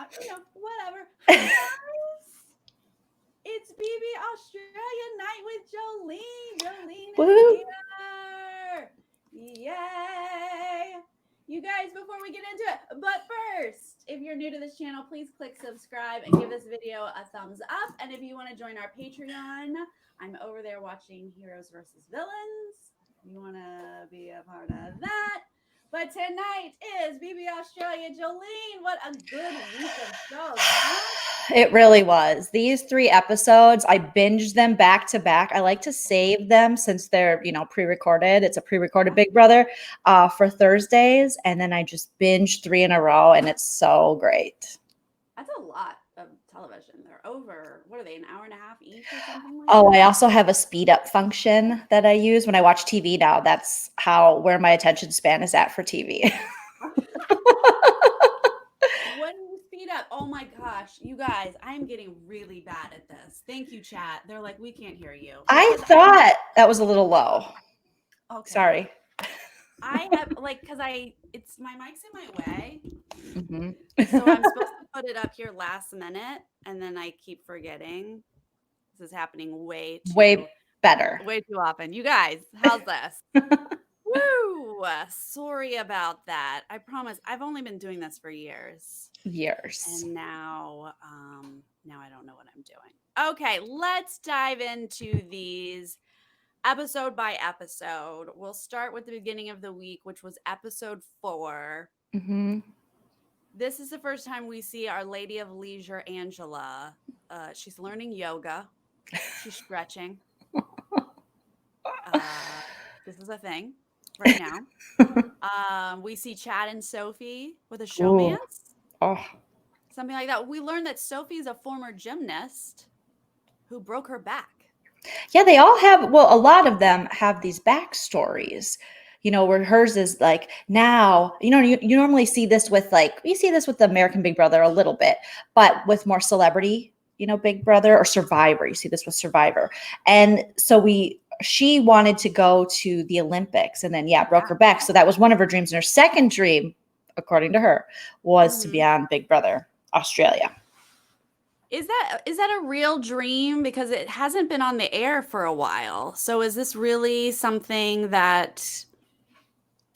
Whatever. Hi guys, it's BB Australia night with Joleen. Joleen is Woo. here. Yay! You guys, before we get into it, but first, if you're new to this channel, please click subscribe and give this video a thumbs up. And if you want to join our Patreon, I'm over there watching Heroes versus Villains. You want to be a part of that. But tonight is BB Australia. Jolene, what a good week of shows, huh? It really was. These 3 episodes, I binged them back to back. I like to save them since they're, pre-recorded. It's a pre-recorded Big Brother for Thursdays. And then I just binged 3 in a row, and it's so great. That's a lot of television. They're over, what are they, an hour and a half each or something like Oh, that? I also have a speed up function that I use when I watch TV now. That's where my attention span is at for TV. When you speed up, oh my gosh, you guys, I'm getting really bad at this. Thank you, chat. They're like, we can't hear you. I thought that was a little low. Okay. Sorry. I have because it's my mic's in my way. Mm-hmm. So I'm supposed to put it up here last minute, and then I keep forgetting. This is happening way better. Way too often. You guys, how's this? Woo! Sorry about that. I promise. I've only been doing this for years. And now I don't know what I'm doing. Okay, let's dive into these episode by episode. We'll start with the beginning of the week, which was episode 4. Mm-hmm. This is the first time we see Our Lady of Leisure, Angela. She's learning yoga. She's stretching. This is a thing right now. We see Chad and Sophie with a showmance. Oh. Something like that. We learned that Sophie is a former gymnast who broke her back. Yeah, they all have, a lot of them have these backstories, where hers is like now, you normally see this with you see this with the American Big Brother a little bit, but with more celebrity, Big Brother or Survivor. You see this with Survivor. And so she wanted to go to the Olympics and then, broke her back. So that was one of her dreams. And her second dream, according to her, was to be on Big Brother Australia. Is that a real dream? Because it hasn't been on the air for a while. So is this really something that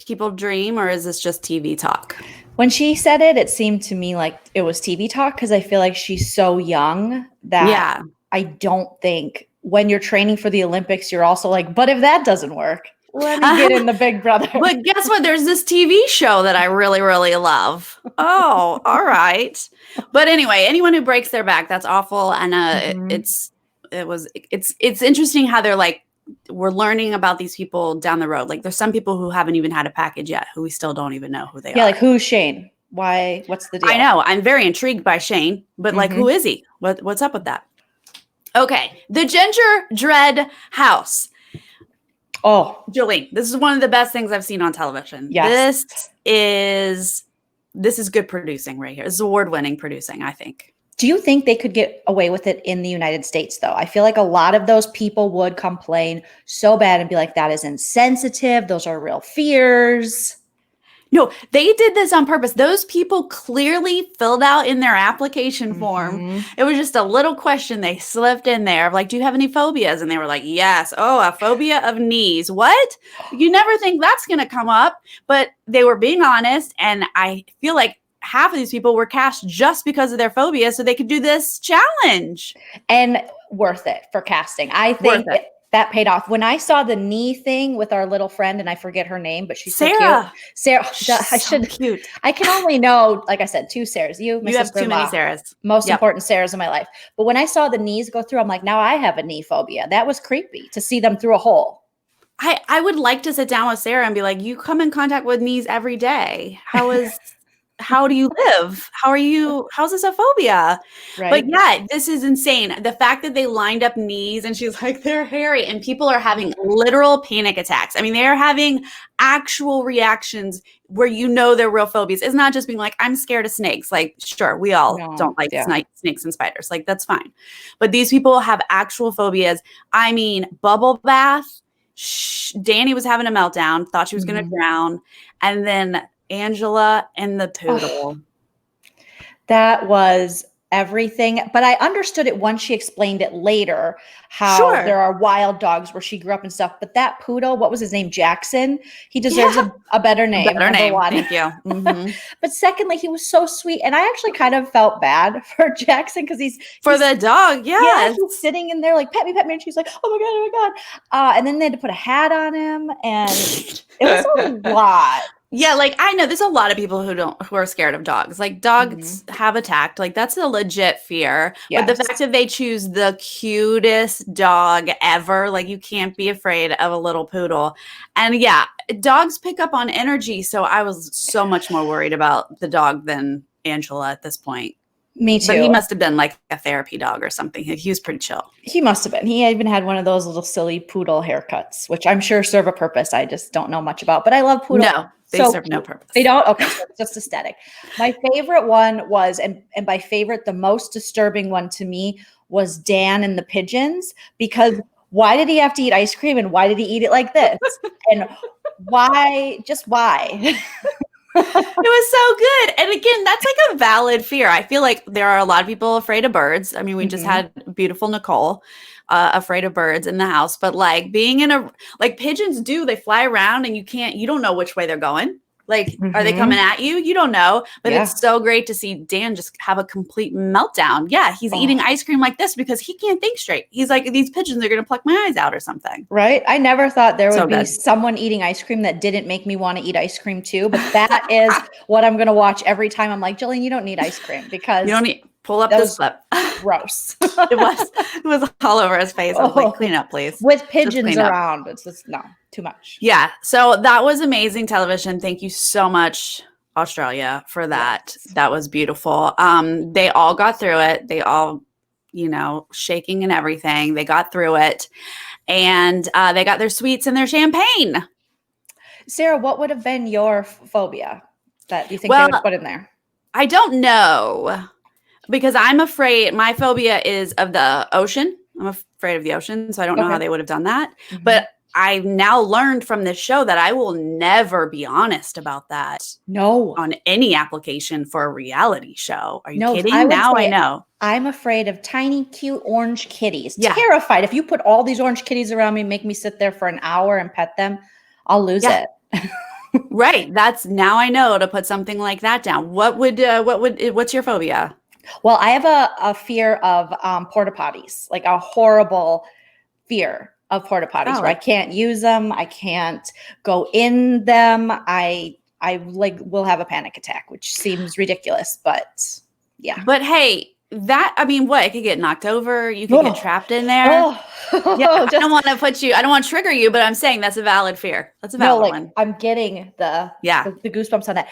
people dream, or is this just TV talk? When she said it, it seemed to me like it was TV talk, because I feel like she's so young that I don't think when you're training for the Olympics, you're also like, but if that doesn't work, let me get in the Big Brother. But guess what? There's this TV show that I really, really love. Oh, all right. But anyway, anyone who breaks their back, that's awful. And it's interesting how they're like, we're learning about these people down the road. Like there's some people who haven't even had a package yet, who we still don't even know who they are. Yeah, like who's Shane? Why? What's the deal? I know. I'm very intrigued by Shane, but like, who is he? What's up with that? Okay. The Ginger Dread House. Oh, Joleen, this is one of the best things I've seen on television. Yes. This is good producing right here. This is award-winning producing, I think. Do you think they could get away with it in the United States, though? I feel like a lot of those people would complain so bad and be like, that is insensitive. Those are real fears. No, they did this on purpose. Those people clearly filled out in their application form. It was just a little question they slipped in there of like, do you have any phobias? And they were like, yes. Oh, a phobia of knees. What? You never think that's going to come up. But they were being honest. And I feel like half of these people were cast just because of their phobia so they could do this challenge. And worth it for casting. I think that paid off. When I saw the knee thing with our little friend, and I forget her name, but she's Sarah. So cute. Cute. I can only know, like I said, 2 Sarahs. You have too many Sarahs. Most important Sarahs in my life. But when I saw the knees go through, I'm like, now I have a knee phobia. That was creepy to see them through a hole. I would like to sit down with Sarah and be like, you come in contact with knees every day. How do you live? How's this a phobia? Right. But yeah, this is insane. The fact that they lined up knees and she's like, they're hairy, and people are having literal panic attacks. I mean, they're having actual reactions where they're real phobias. It's not just being like, I'm scared of snakes. Like, sure, we all don't like snakes and spiders. Like, that's fine. But these people have actual phobias. I mean, bubble bath. Danny was having a meltdown, thought she was going to drown. And then Angela and the poodle. That was everything. But I understood it once she explained it later, how there Sure. are wild dogs where she grew up and stuff. But that poodle, what was his name? Jackson. He deserves Yeah. a better A name, better number name. one. Thank you. Mm-hmm. But secondly, he was so sweet. And I actually kind of felt bad for Jackson because For the dog, yeah, yes. he's sitting in there like, pet me, and she's like, oh my God. And then they had to put a hat on him, and it was a lot. Yeah, like I know there's a lot of people who are scared of dogs. Like dogs have attacked. Like that's a legit fear. Yes. But the fact that they choose the cutest dog ever, like you can't be afraid of a little poodle. And yeah, dogs pick up on energy. So I was so much more worried about the dog than Angela at this point. Me too. But he must have been like a therapy dog or something. He was pretty chill. He must have been. He even had one of those little silly poodle haircuts, which I'm sure serve a purpose. I just don't know much about. But I love poodles. No, they serve no purpose. They don't? Okay, so it's just aesthetic. My favorite one was, and by favorite, the most disturbing one to me was Dan and the pigeons, because why did he have to eat ice cream and why did he eat it like this? And why? It was so good. And again, that's like a valid fear. I feel like there are a lot of people afraid of birds. I mean, we just had beautiful Nicole afraid of birds in the house, but like being like pigeons they fly around and you don't know which way they're going. Like, are they coming at you? You don't know, but it's so great to see Dan just have a complete meltdown. Yeah, he's eating ice cream like this because he can't think straight. He's like, these pigeons are going to pluck my eyes out or something. Right? I never thought there would be someone eating ice cream that didn't make me want to eat ice cream too, but that is what I'm going to watch every time. I'm like, Joleen, you don't need ice cream because you don't need. Pull up this clip. Gross. It was all over his face. I was like, clean up, please. With pigeons around. It's just too much. Yeah. So that was amazing television. Thank you so much, Australia, for that. Yes. That was beautiful. They all got through it. They all, shaking and everything. They got through it. And they got their sweets and their champagne. Sarah, what would have been your phobia that you think they would put in there? I don't know. Because I'm afraid, my phobia is of the ocean. I'm afraid of the ocean, so I don't know how they would have done that. But I've now learned from this show that I will never be honest about that. No. On any application for a reality show. Are you kidding? I know. I'm afraid of tiny, cute orange kitties. Yeah. Terrified. If you put all these orange kitties around me, make me sit there for an hour and pet them, I'll lose it. Right. Now I know to put something like that down. What's your phobia? Well, I have a fear of porta potties, like a horrible fear of porta potties where I can't use them. I can't go in them. I will have a panic attack, which seems ridiculous, but yeah. But hey, it could get knocked over. You could get trapped in there. I don't want to trigger you, but I'm saying that's a valid fear. That's a valid one. I'm getting the goosebumps on that.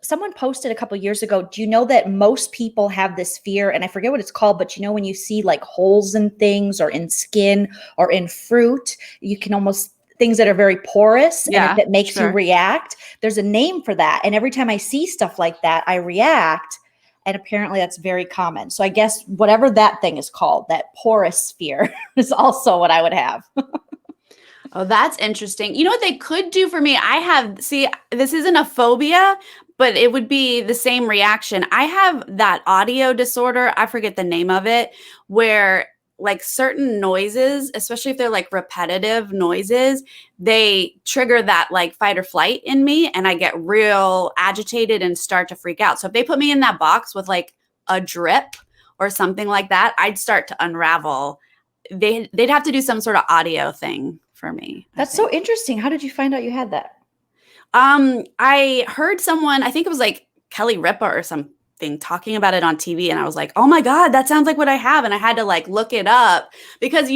Someone posted a couple years ago, do you know that most people have this fear? And I forget what it's called, but when you see like holes in things or in skin or in fruit, you can almost things that are very porous and that makes you react. There's a name for that. And every time I see stuff like that, I react. And apparently that's very common. So I guess whatever that thing is called, that porous fear is also what I would have. Oh, that's interesting. You know what they could do for me? This isn't a phobia, but it would be the same reaction. I have that audio disorder. I forget the name of it, where like certain noises, especially if they're like repetitive noises, they trigger that like fight or flight in me and I get real agitated and start to freak out. So if they put me in that box with like a drip or something like that, I'd start to unravel. They'd have to do some sort of audio thing for me. That's so interesting. How did you find out you had that? I heard someone, I think it was like Kelly Ripa or something, talking about it on TV, and I was like, oh my God, that sounds like what I have. And I had to like look it up because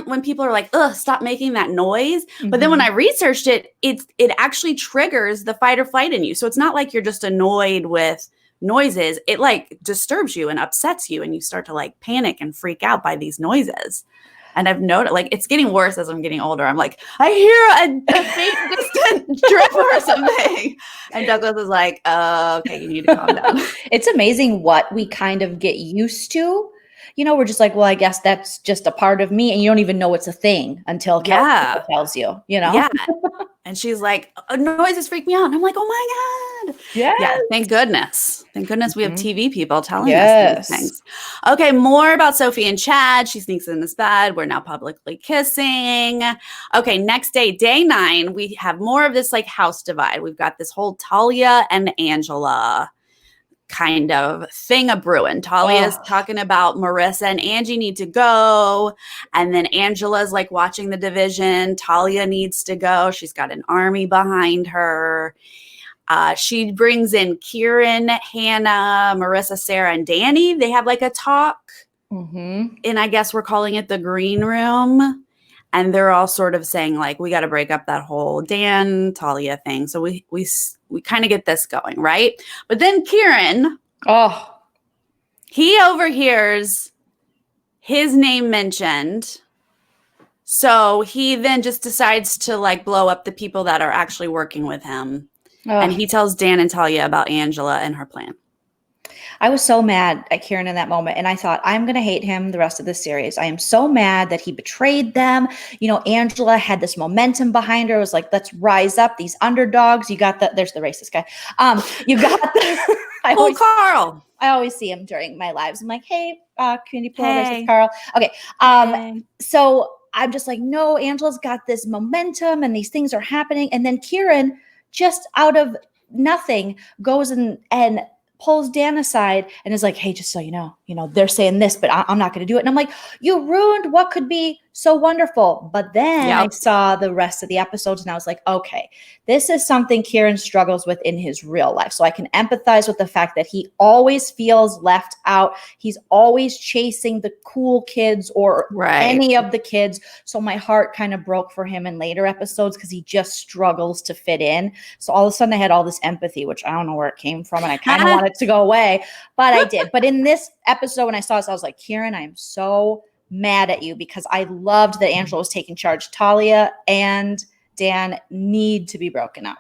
when people are like, ugh, stop making that noise. But then when I researched it, it actually triggers the fight or flight in you. So it's not like you're just annoyed with noises. It like disturbs you and upsets you and you start to like panic and freak out by these noises. And I've noticed, like, it's getting worse as I'm getting older. I'm like, I hear a faint, distant drip or something. And Douglas is like, okay, you need to calm down. It's amazing what we kind of get used to. we're just like, well, I guess that's just a part of me. And you don't even know it's a thing until Kelly tells you, Yeah. And she's like, noises freak me out. And I'm like, oh my God. Yes. Yeah. Thank goodness. Thank goodness we have TV people telling us these things. Okay. More about Sophie and Chad. She sneaks in this bed. We're now publicly kissing. Okay. Next day, day 9, we have more of this like house divide. We've got this whole Talia and Angela kind of thing a brewing. Talia's talking about Marissa and Angie need to go. And then Angela's like watching the division. Talia needs to go. She's got an army behind her. She brings in Kieran, Hannah, Marissa, Sarah, and Danny. They have like a talk. And I guess we're calling it the green room. And they're all sort of saying like, we got to break up that whole Dan Talia thing. So we kind of get this going, right? But then Kieran, he overhears his name mentioned. So he then just decides to like blow up the people that are actually working with him. And he tells Dan and Talia about Angela and her plan. I was so mad at Kieran in that moment. And I thought, I'm going to hate him the rest of the series. I am so mad that he betrayed them. Angela had this momentum behind her. It was like, let's rise up, these underdogs. You got there's the racist guy. You got the Carl. I always see him during my lives. I'm like, hey, community pool versus Carl. Okay. So I'm just like, no, Angela's got this momentum and these things are happening. And then Kieran, just out of nothing, goes and pulls Dan aside and is like, hey, just so you know, they're saying this, but I'm not going to do it. And I'm like, you ruined what could be so wonderful. But then I saw the rest of the episodes and I was like, okay, this is something Kieran struggles with in his real life. So I can empathize with the fact that he always feels left out. He's always chasing the cool kids or any of the kids. So my heart kind of broke for him in later episodes because he just struggles to fit in. So all of a sudden I had all this empathy, which I don't know where it came from. And I kind of wanted to go away, but I did. But in this episode, when I saw this, I was like, Kieran, I am so mad at you because I loved that Angela was taking charge. Talia and Dan need to be broken up.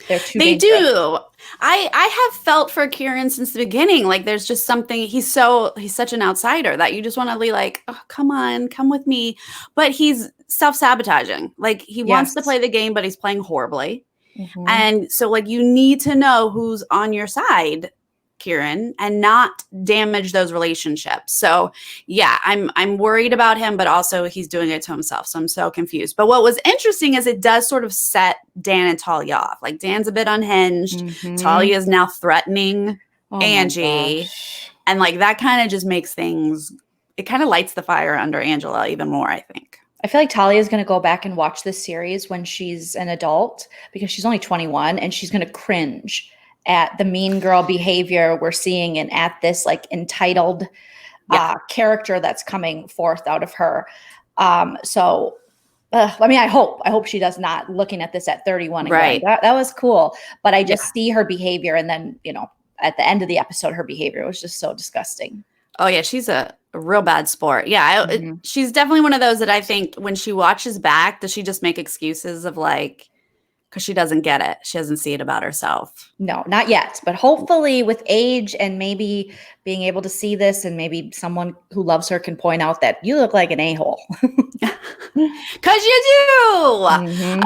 They're too dangerous. Do. I have felt for Kieran since the beginning. Like there's just something, he's such an outsider that you just want to be like, oh, come on, come with me. But he's self-sabotaging. Like he wants to play the game, but he's playing horribly. And so like you need to know who's on your side, Kieran, and not damage those relationships. So yeah, I'm worried about him, but also he's doing it to himself. So I'm so confused. But what was interesting is it does sort of set Dan and Talia off. Like Dan's a bit unhinged. Talia is now threatening Angie. And like that kind of just makes things, it kind of lights the fire under Angela even more, I think. I feel like Talia is going to go back and watch this series when she's an adult because she's only 21 and she's going to cringe at the mean girl behavior we're seeing and at this like entitled character that's coming forth out of her. I hope she does not, looking at this at 31 again. That was cool. But I just see her behavior. And then, at the end of the episode, her behavior was just so disgusting. Oh yeah. She's a real bad sport. Yeah. She's definitely one of those that I think when she watches back, does she just make excuses of like, because she doesn't get it. She doesn't see it about herself. No, not yet. But hopefully with age and maybe being able to see this and maybe someone who loves her can point out that you look like an a-hole. Because you do.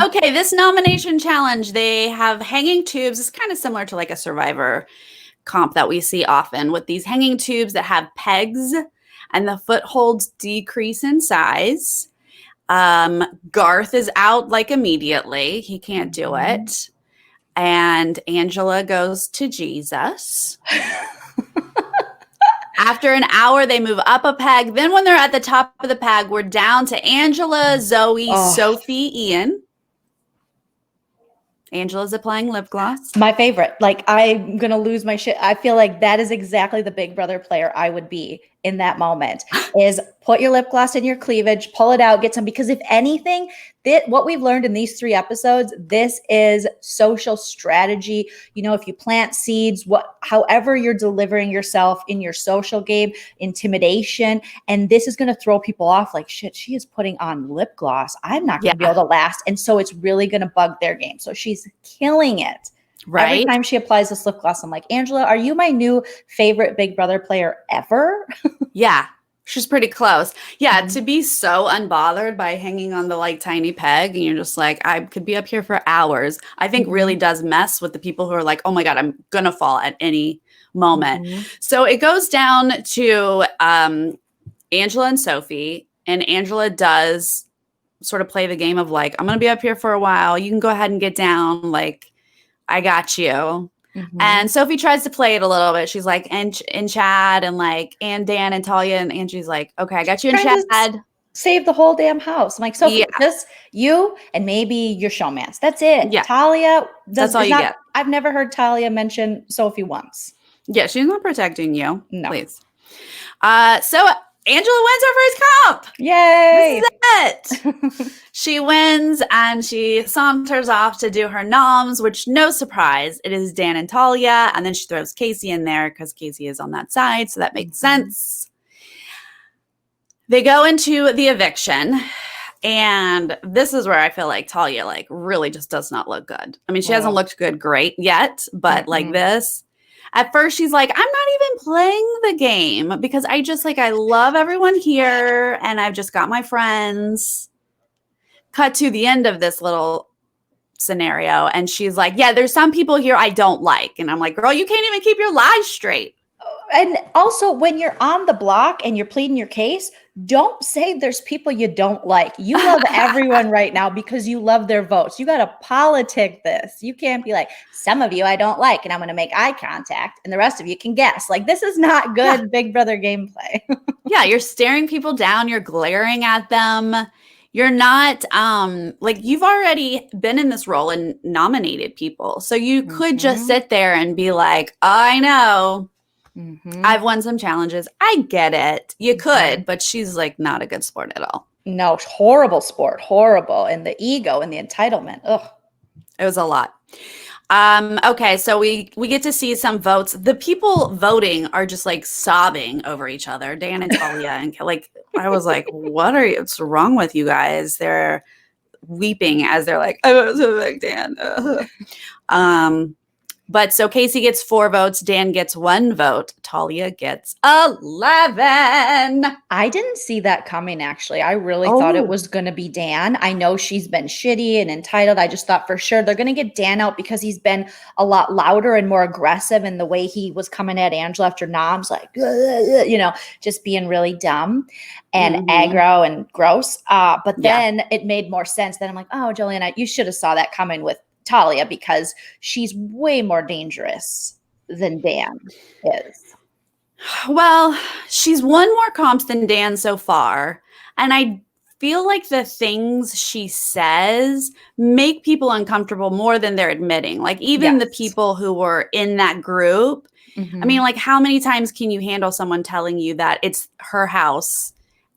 Okay, this nomination challenge, they have hanging tubes. It's kind of similar to like a Survivor comp that we see often with these hanging tubes that have pegs and the footholds decrease in size. Garth is out like immediately. He can't do it. And Angela goes to Jesus. After an hour, they move up a peg. Then when they're at the top of the peg, we're down to Angela, Zoe, Sophie, Ian. Angela's applying lip gloss. My favorite. Like, I'm going to lose my shit. I feel like that is exactly the Big Brother player I would be in that moment, is put your lip gloss in your cleavage, pull it out, get some, because if anything, what we've learned in these 3 episodes, this is social strategy. If you plant seeds, however you're delivering yourself in your social game, intimidation, and this is going to throw people off like, shit, she is putting on lip gloss. I'm not going to be able to last. And so it's really going to bug their game. So she's killing it. Right. Every time she applies this lip gloss, I'm like, Angela, are you my new favorite Big Brother player ever? Yeah. She's pretty close. Yeah, to be so unbothered by hanging on the like tiny peg and you're just like, I could be up here for hours, I think really does mess with the people who are like, oh my God, I'm gonna fall at any moment. So it goes down to Angela and Sophie, and Angela does sort of play the game of like, I'm gonna be up here for a while. You can go ahead and get down. Like, I got you. And Sophie tries to play it a little bit. She's like, and Chad and like, and Dan and Talia. And Angie's like, okay, I got you and Chad. Save the whole damn house. I'm like, Sophie, just you and maybe your showmance. That's it. Yeah. Talia, that's all you get. I've never heard Talia mention Sophie once. Yeah, she's not protecting you. No. Please. So Angela wins her first comp. Yay! This is it. She wins and she saunters off to do her noms, which no surprise, it is Dan and Talia. And then she throws Casey in there because Casey is on that side. So that makes sense. They go into the eviction. And this is where I feel like Talia like really just does not look good. I mean, she hasn't looked good great yet, but like this. At first, she's like, I'm not even playing the game because I just like, I love everyone here and I've just got my friends. Cut to the end of this little scenario. And she's like, yeah, there's some people here I don't like. And I'm like, girl, you can't even keep your lies straight. And also, when you're on the block and you're pleading your case, don't say there's people you don't like. You love everyone right now because you love their votes. You got to politic this. You can't be like, some of you I don't like, and I'm going to make eye contact, and the rest of you can guess. Like, this is not good Big Brother gameplay. Yeah, you're staring people down. You're glaring at them. You're not, like, you've already been in this role and nominated people. So you could just sit there and be like, I know. I've won some challenges. I get it. You could, but she's like not a good sport at all. No, horrible sport. Horrible. And the ego and the entitlement. Ugh. It was a lot. Okay, so we get to see some votes. The people voting are just like sobbing over each other. Dan and Talia and like I was like, what's wrong with you guys? They're weeping as they're like, I was like Dan. But so Casey gets 4 votes. Dan gets 1 vote. Talia gets 11. I didn't see that coming, actually. I really thought it was going to be Dan. I know she's been shitty and entitled. I just thought for sure they're going to get Dan out because he's been a lot louder and more aggressive in the way he was coming at Angela after noms, like, you know, just being really dumb and aggro and gross. But then it made more sense. Then I'm like, oh, Joleen, you should have saw that coming with Talia because she's way more dangerous than Dan is. Well, she's won more comps than Dan so far. And I feel like the things she says make people uncomfortable more than they're admitting. Like even the people who were in that group. I mean, like how many times can you handle someone telling you that it's her house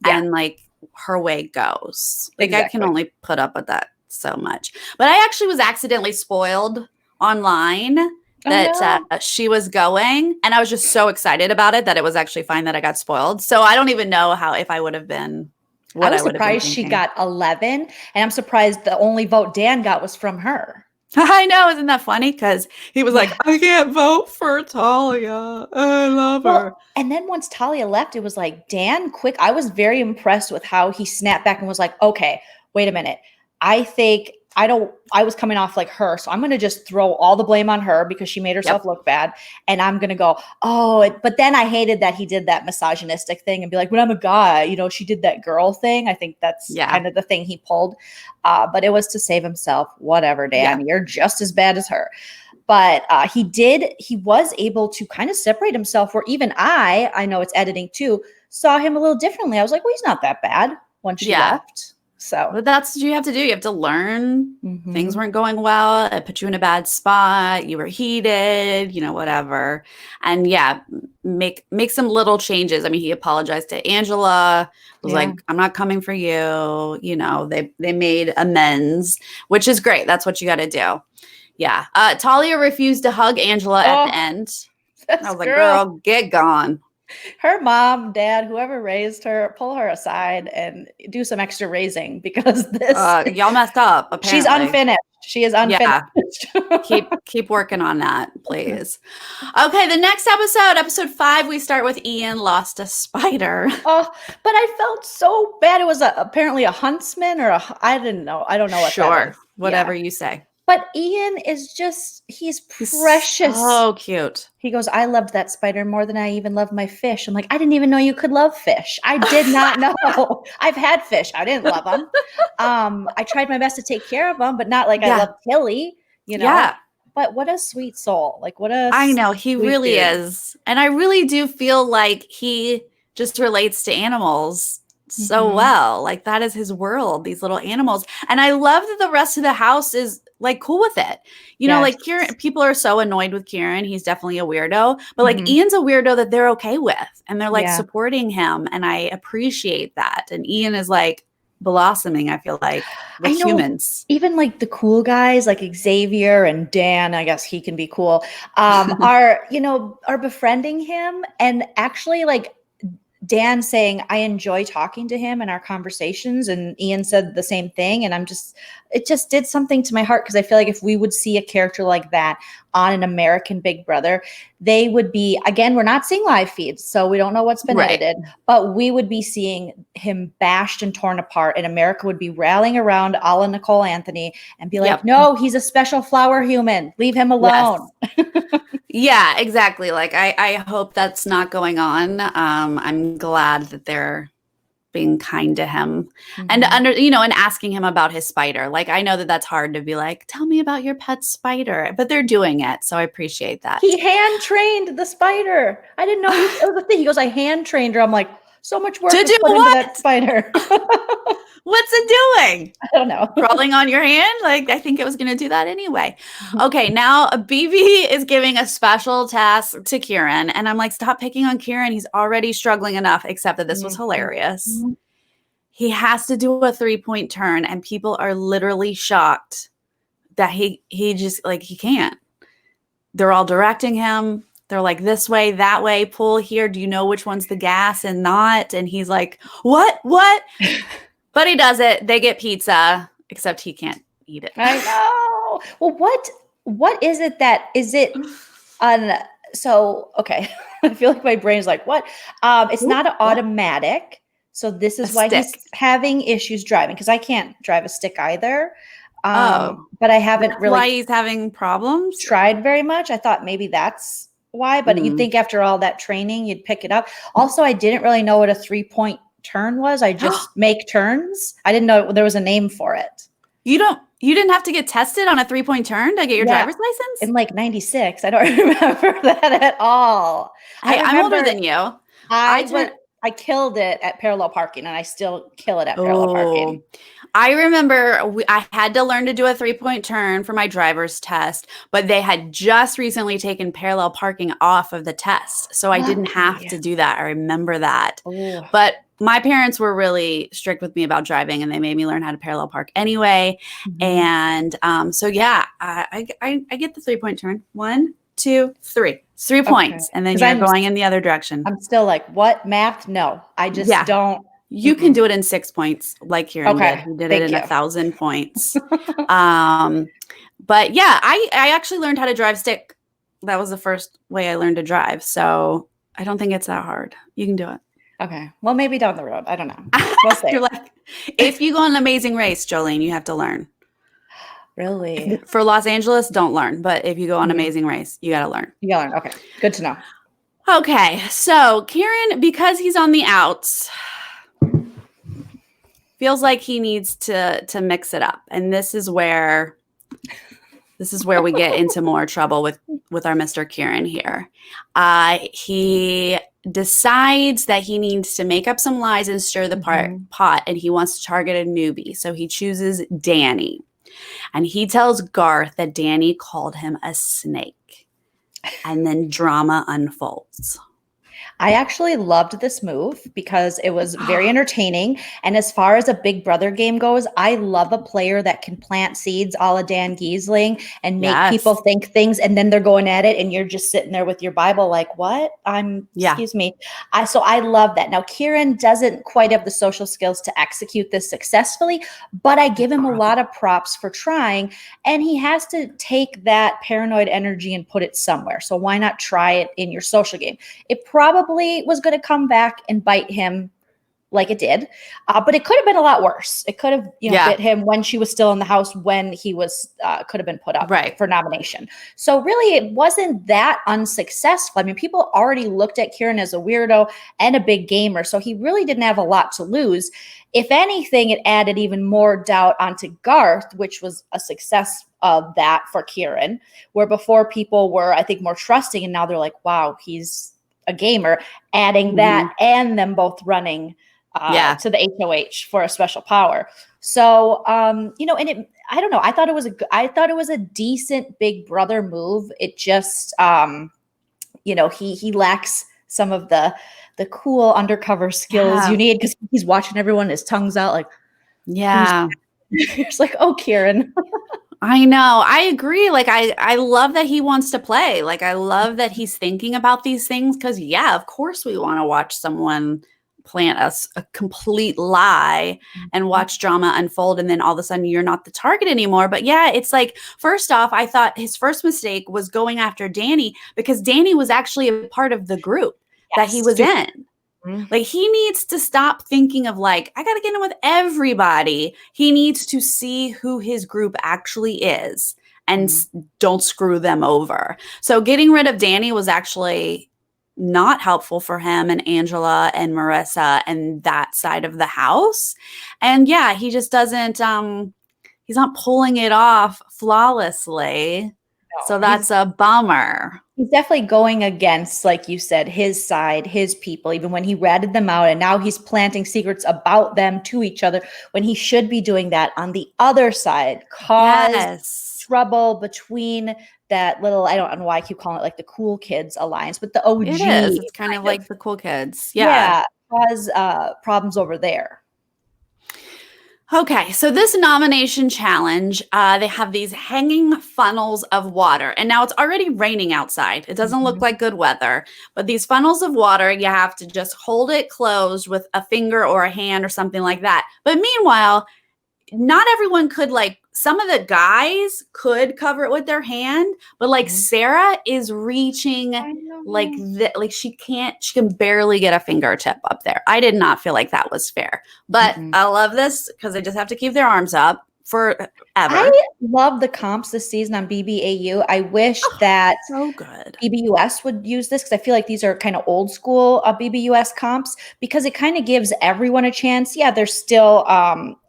and like her way goes? Like I can only put up with that so much. But I actually was accidentally spoiled online that she was going, and I was just so excited about it that it was actually fine that I got spoiled. So I don't even know if I would have been what I was surprised she got 11, and I'm surprised the only vote Dan got was from her. I know, isn't that funny? Because he was like, I can't vote for Talia. I love her. And then once Talia left, it was like, Dan, quick. I was very impressed with how he snapped back and was like, okay, wait a minute. I think I was coming off like her. So I'm going to just throw all the blame on her because she made herself look bad. And I'm going to go, but then I hated that he did that misogynistic thing and be like, when I'm a guy, you know, she did that girl thing. I think that's kind of the thing he pulled. But it was to save himself. Whatever, Dan, you're just as bad as her. But he was able to kind of separate himself where even I know it's editing too, saw him a little differently. I was like, well, he's not that bad once she left. So but that's what you have to do. You have to learn. Things weren't going well. It put you in a bad spot. You were heated, you know, whatever. And make some little changes. I mean, he apologized to Angela, was like, I'm not coming for you. You know, they made amends, which is great. That's what you got to do. Yeah. Talia refused to hug Angela at the end. I was like, girl, get gone. Her mom, dad, whoever raised her, pull her aside and do some extra raising because this y'all messed up. Apparently. She's unfinished. She is unfinished. Yeah. Keep working on that, please. Okay, the next episode 5, we start with Ian lost a spider. Oh, but I felt so bad. It was apparently a huntsman I didn't know. I don't know what that is. Whatever you say. But Ian is he's precious. So cute. He goes, I loved that spider more than I even loved my fish. I'm like, I didn't even know you could love fish. I did not know. I've had fish. I didn't love them. I tried my best to take care of them, but not like I love Tilly, you know? Yeah. But what a sweet soul. Like, I know, he really is. And I really do feel like he just relates to animals so well. Like, that is his world, these little animals. And I love that the rest of the house is like cool with it. You know, like Kieran, people are so annoyed with Kieran. He's definitely a weirdo, but like Ian's a weirdo that they're okay with, and they're like supporting him. And I appreciate that. And Ian is like blossoming, I feel like, with humans. Even like the cool guys like Xavier and Dan, I guess he can be cool, are befriending him. And actually, like, Dan saying, I enjoy talking to him in our conversations. And Ian said the same thing. And it just did something to my heart, because I feel like if we would see a character like that on an American Big Brother, they would be, again, we're not seeing live feeds, so we don't know what's been edited, but we would be seeing him bashed and torn apart, and America would be rallying around a la Nicole Anthony and be like, no, he's a special flower human. Leave him alone. Yes. Yeah, exactly. Like, I hope that's not going on. I'm glad that they're being kind to him and and asking him about his spider. Like, I know that that's hard to be like, tell me about your pet spider, but they're doing it. So I appreciate that. He hand trained the spider. I didn't know it was a thing. He goes, I hand trained her. I'm like, so much work was put into that spider. What's it doing? I don't know. Crawling on your hand? Like, I think it was going to do that anyway. Okay, now BB is giving a special task to Kieran. And I'm like, stop picking on Kieran. He's already struggling enough, except that this was hilarious. He has to do a 3-point turn, and people are literally shocked that he just, like, he can't. They're all directing him. They're like, this way, that way, pull here. Do you know which one's the gas and not? And he's like, what? But he does it. They get pizza, except he can't eat it. I know. Well, what is it so, okay. I feel like my brain's like, what? It's not an automatic. So this is why he's having issues driving, because I can't drive a stick either. But I haven't really. Why he's having problems? Tried very much. I thought maybe that's why, but you'd think after all that training, you'd pick it up. Also, I didn't really know what a 3-point turn was. I just make turns. I didn't know there was a name for it. You didn't have to get tested on a 3-point turn to get your driver's license? In like 96. I don't remember that at all. I'm older than you. I killed it at parallel parking, and I still kill it at parallel parking. I remember I had to learn to do a 3-point turn for my driver's test, but they had just recently taken parallel parking off of the test. So I didn't have to do that. I remember that. Ooh. But my parents were really strict with me about driving, and they made me learn how to parallel park anyway. And so, yeah, I get the 3-point turn. 1, 2, 3. 3 points. And then you're going in the other direction. I'm still like, what? Math? No, I just don't. You can do it in 6 points, like Kieran did. He did it in 1,000 points. But yeah, I actually learned how to drive stick. That was the first way I learned to drive. So I don't think it's that hard. You can do it. Okay. Well, maybe down the road. I don't know. We'll see. You're like, if you go on an Amazing Race, Joleen, you have to learn. Really? For Los Angeles, don't learn. But if you go on Amazing Race, you got to learn. You got to learn. Okay. Good to know. Okay. So Kieran, because he's on the outs, feels like he needs to mix it up. And this is where we get into more trouble with our Mr. Kieran here. He decides that he needs to make up some lies and stir the pot, and he wants to target a newbie. So he chooses Danny. And he tells Garth that Danny called him a snake. And then drama unfolds. I actually loved this move because it was very entertaining. And as far as a Big Brother game goes, I love a player that can plant seeds a la Dan Giesling and make people think things, and then they're going at it and you're just sitting there with your Bible like, what? Excuse me. So I love that. Now, Kieran doesn't quite have the social skills to execute this successfully, but I give him a lot of props for trying, and he has to take that paranoid energy and put it somewhere. So why not try it in your social game? It probably was going to come back and bite him like it did, but it could have been a lot worse. It could have, bit him when she was still in the house, when he was could have been put up for nomination. So really, it wasn't that unsuccessful. I mean, people already looked at Kieran as a weirdo and a big gamer, so he really didn't have a lot to lose. If anything, it added even more doubt onto Garth, which was a success of that for Kieran, where before people were, I think, more trusting, and now they're like, wow, he's a gamer, adding that and them both running to the HOH for a special power. So, and I don't know. I thought it was a decent Big Brother move. It just, he lacks some of the cool undercover skills you need, because he's watching everyone, his tongue's out like, it's like, oh, Kieran. I know. I agree. Like, I love that he wants to play. Like, I love that he's thinking about these things, because, of course we want to watch someone plant us a complete lie and watch drama unfold, and then all of a sudden you're not the target anymore. But it's like, first off, I thought his first mistake was going after Danny, because Danny was actually a part of the group that he was in. Like, he needs to stop thinking of like, I got to get in with everybody. He needs to see who his group actually is and don't screw them over. So getting rid of Danny was actually not helpful for him and Angela and Marissa and that side of the house. And he just doesn't, he's not pulling it off flawlessly. No, so that's a bummer. He's definitely going against, like you said, his side, his people, even when he ratted them out. And now he's planting secrets about them to each other, when he should be doing that on the other side. Cause trouble between that little, I don't know why I keep calling it like the cool kids alliance, but the OG. It is. It's kind of like the cool kids. Cause problems over there. Okay, so this nomination challenge, they have these hanging funnels of water. And now it's already raining outside. It doesn't look like good weather. But these funnels of water, you have to just hold it closed with a finger or a hand or something like that. But meanwhile, not everyone could, like, some of the guys could cover it with their hand, but like Sarah is reaching like she can barely get a fingertip up there. I did not feel like that was fair, but I love this because they just have to keep their arms up forever. I love the comps this season on BBAU. I wish that so good BBUS would use this, because I feel like these are kind of old school BBUS comps, because it kind of gives everyone a chance. Yeah, there's still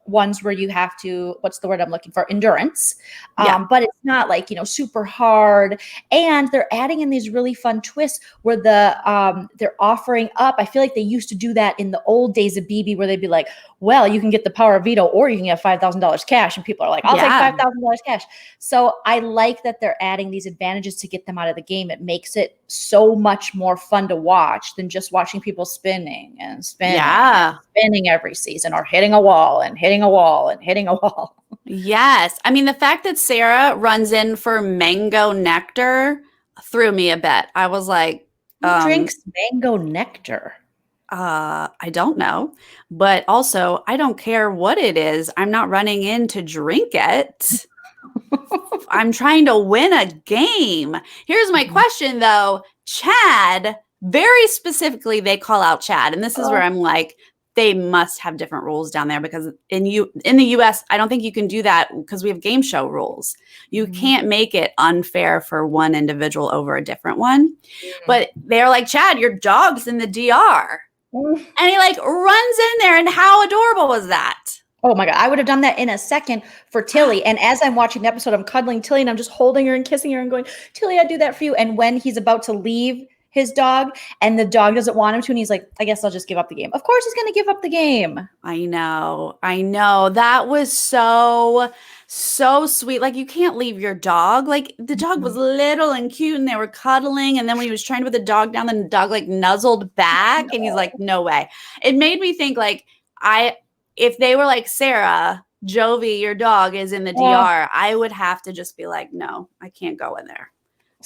ones where you have to, what's the word I'm looking for? Endurance. But it's not like, super hard. And they're adding in these really fun twists where they're offering up. I feel like they used to do that in the old days of BB, where they'd be like, well, you can get the power of veto, or you can get $5,000 cash. And people are like, I'll take $5,000 cash. So I like that they're adding these advantages to get them out of the game. It makes it so much more fun to watch than just watching people spinning and spinning every season, or hitting a wall and hitting a wall and hitting a wall. Yes. I mean, the fact that Sarah runs in for mango nectar threw me a bit. I was like, who drinks mango nectar? I don't know, but also I don't care what it is. I'm not running in to drink it. I'm trying to win a game. Here's my question though. Chad, very specifically, they call out Chad. And this is where I'm like, they must have different rules down there, because in the US, I don't think you can do that, because we have game show rules. You can't make it unfair for one individual over a different one. But they're like, Chad, your dog's in the DR. And he like runs in there, and how adorable was that? Oh my God, I would have done that in a second for Tilly. And as I'm watching the episode, I'm cuddling Tilly and I'm just holding her and kissing her and going, Tilly, I'd do that for you. And when he's about to leave his dog and the dog doesn't want him to, and he's like, I guess I'll just give up the game. Of course he's going to give up the game. I know. That was so so sweet. Like, you can't leave your dog. Like, the dog was little and cute and they were cuddling. And then when he was trying to put the dog down, then the dog like nuzzled back and he's like, no way. It made me think like, if they were like, Sarah, Jovi, your dog is in the DR, I would have to just be like, no, I can't go in there.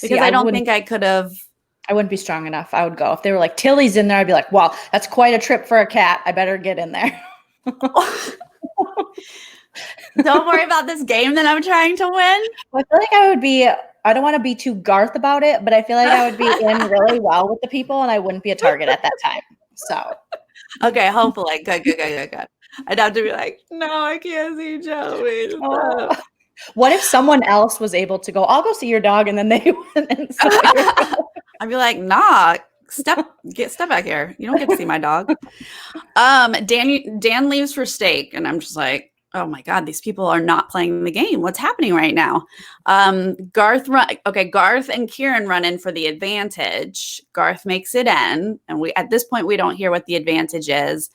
Because I don't think I could have. I wouldn't be strong enough. I would go. If they were like, Tilly's in there, I'd be like, wow, that's quite a trip for a cat. I better get in there. Don't worry about this game that I'm trying to win. I feel like I don't want to be too Garth about it, but I feel like I would be in really well with the people and I wouldn't be a target at that time. So. Okay, hopefully. Good. I'd have to be like, no, I can't see Joey. Oh. What if someone else was able to go, I'll go see your dog, and then they went and I'd be like, nah, step back here. You don't get to see my dog. Dan leaves for steak, and I'm just like, oh my God, these people are not playing the game. What's happening right now? Garth and Kieran run in for the advantage. Garth makes it in, and at this point we don't hear what the advantage is.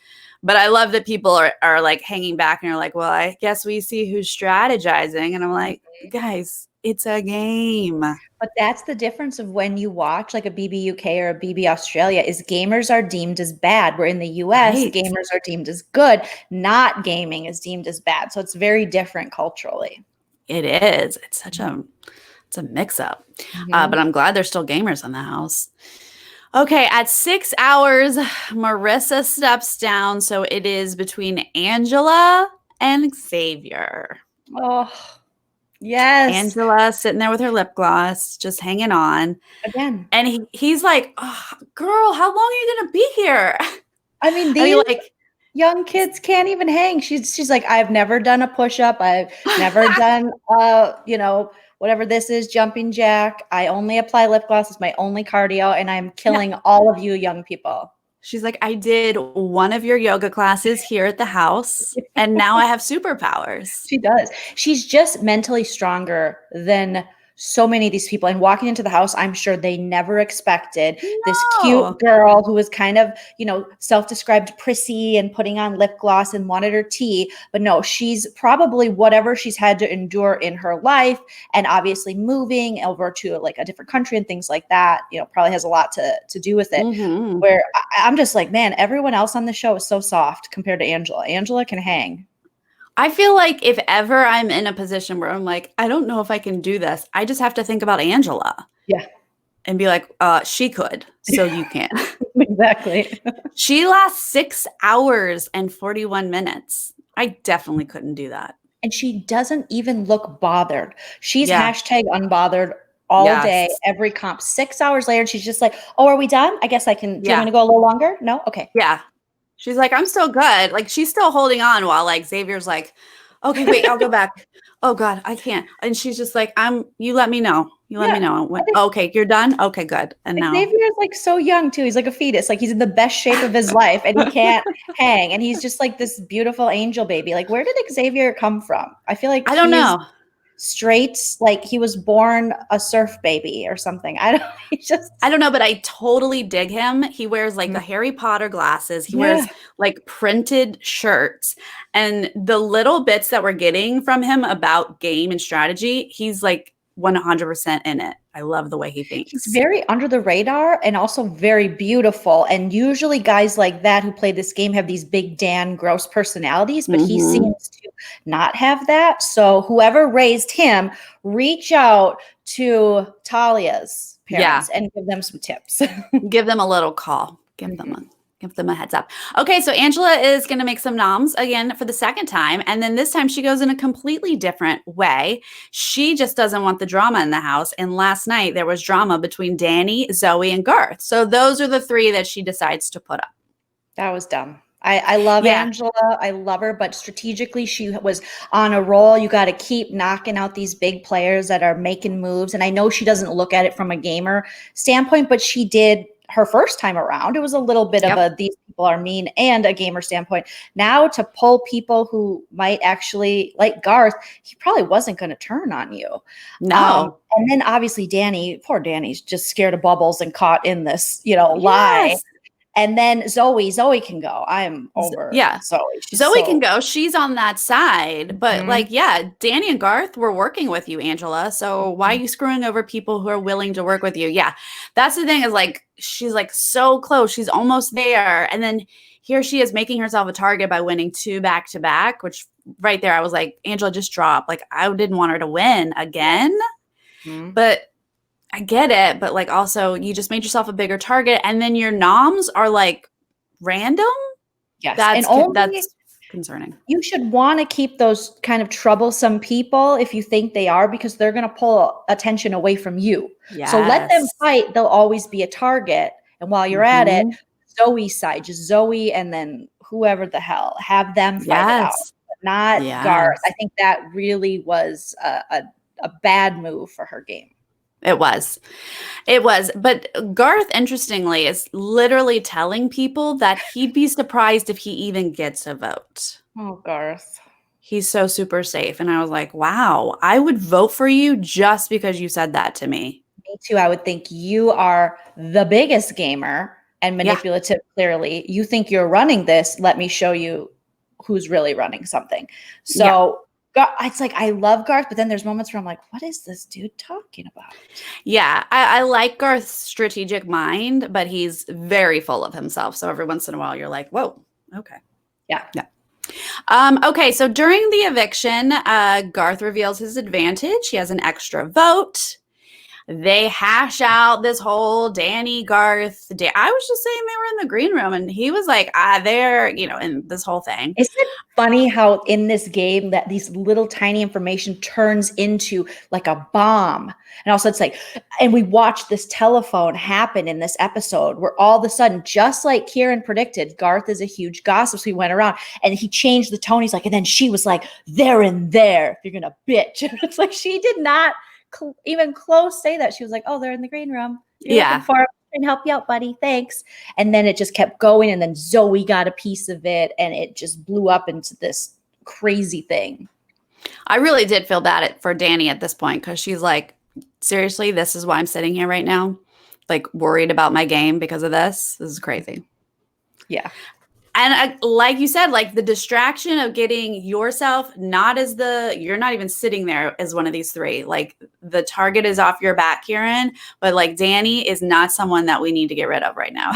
But I love that people are like hanging back and are like, well, I guess we see who's strategizing. And I'm like, guys, it's a game. But that's the difference of when you watch like a BB UK or a BB Australia is gamers are deemed as bad. Where in the US, gamers are deemed as good. Not gaming is deemed as bad. So it's very different culturally. It is. It's such a mix up. But I'm glad there's still gamers in the house. Okay, at 6 hours, Marissa steps down. So it is between Angela and Xavier. Oh, yes. Angela sitting there with her lip gloss, just hanging on. Again. And he's like, oh, girl, how long are you going to be here? I mean, these young kids can't even hang. She's like, I've never done a push-up. I've never done, whatever this is, jumping jack. I only apply lip gloss. It's my only cardio, and I'm killing all of you young people. She's like, I did one of your yoga classes here at the house, and now I have superpowers. She does. She's just mentally stronger than so many of these people. And walking into the house, I'm sure they never expected this cute girl who was kind of, self-described prissy and putting on lip gloss and wanted her tea. But no, she's probably whatever she's had to endure in her life, and obviously moving over to like a different country and things like that, probably has a lot to do with it. Mm-hmm. Where I'm just like, man, everyone else on the show is so soft compared to Angela. Angela can hang. I feel like if ever I'm in a position where I'm like, I don't know if I can do this, I just have to think about Angela. Yeah. And be like, she could, so you can. Exactly. She lasts 6 hours and 41 minutes. I definitely couldn't do that. And she doesn't even look bothered. She's hashtag unbothered all day, every comp. 6 hours later, she's just like, oh, are we done? I guess I can. Do you want to go a little longer? No? Okay. Yeah. She's like, I'm still good. Like, she's still holding on while like Xavier's like, okay, wait, I'll go back. Oh God, I can't. And she's just like, you let me know. You let me know. Okay, you're done? Okay, good. And now Xavier's like so young too. He's like a fetus. Like he's in the best shape of his life and he can't hang. And he's just like this beautiful angel baby. Like, where did Xavier come from? I feel like I don't know. Straight, like he was born a surf baby or something. I don't know, but I totally dig him. He wears like the Harry Potter glasses. He wears like printed shirts, and the little bits that we're getting from him about game and strategy, he's like 100% in it. I love the way he thinks. He's very under the radar and also very beautiful. And usually guys like that who play this game have these big Dan gross personalities, but he seems to not have that. So whoever raised him, reach out to Talia's parents and give them some tips. Give them a little call. Give them a heads up. Okay, so Angela is going to make some noms again for the second time. And then this time she goes in a completely different way. She just doesn't want the drama in the house. And last night there was drama between Danny, Zoe, and Garth. So those are the three that she decides to put up. That was dumb. I love Angela. I love her, but strategically she was on a roll. You got to keep knocking out these big players that are making moves. And I know she doesn't look at it from a gamer standpoint, but she did her first time around. It was a little bit of these people are mean and a gamer standpoint. Now to pull people who might actually, like Garth, he probably wasn't going to turn on you. No. And then obviously Danny, poor Danny's just scared of bubbles and caught in this, lie. And then Zoe can go. I'm over Zoe. Zoe can go. She's on that side. But like, yeah, Danny and Garth were working with you, Angela. So why are you screwing over people who are willing to work with you? Yeah. That's the thing is like, she's like so close. She's almost there. And then here she is making herself a target by winning 2 back-to-back, which right there, I was like, Angela, just drop. Like, I didn't want her to win again. But I get it, but like also you just made yourself a bigger target, and then your noms are like random. Yes, that's concerning. You should want to keep those kind of troublesome people if you think they are, because they're going to pull attention away from you. Yes. So let them fight. They'll always be a target. And while you're at it, Zoe's side, just Zoe and then whoever the hell, have them fight it out, but not Garth. I think that really was a bad move for her game. It was. But Garth, interestingly, is literally telling people that he'd be surprised if he even gets a vote. Oh, Garth. He's so super safe. And I was like, wow, I would vote for you just because you said that to me. Me too. I would think you are the biggest gamer and manipulative, clearly. You think you're running this. Let me show you who's really running something. So it's like, I love Garth, but then there's moments where I'm like, what is this dude talking about? Yeah, I like Garth's strategic mind, but he's very full of himself. So every once in a while you're like, whoa, okay. Yeah. Okay, so during the eviction, Garth reveals his advantage. He has an extra vote. They hash out this whole Danny, Garth. I was just saying they were in the green room, and he was like, they're, in this whole thing. Isn't it funny how in this game that these little tiny information turns into like a bomb? And also it's like, and we watched this telephone happen in this episode where all of a sudden, just like Kieran predicted, Garth is a huge gossip. So he went around and he changed the tone. He's like, and then she was like, they're in there. You're going to bitch. It's like, she did not even close say that. She was like, oh, they're in the green room. You're looking for and help you out, buddy. Thanks. And then it just kept going. And then Zoe got a piece of it and it just blew up into this crazy thing. I really did feel bad for Danny at this point, because she's like, seriously, this is why I'm sitting here right now, like worried about my game because of this. This is crazy. Yeah. And like you said, like the distraction of getting yourself you're not even sitting there as one of these three. Like the target is off your back, Kieran, but like Danny is not someone that we need to get rid of right now.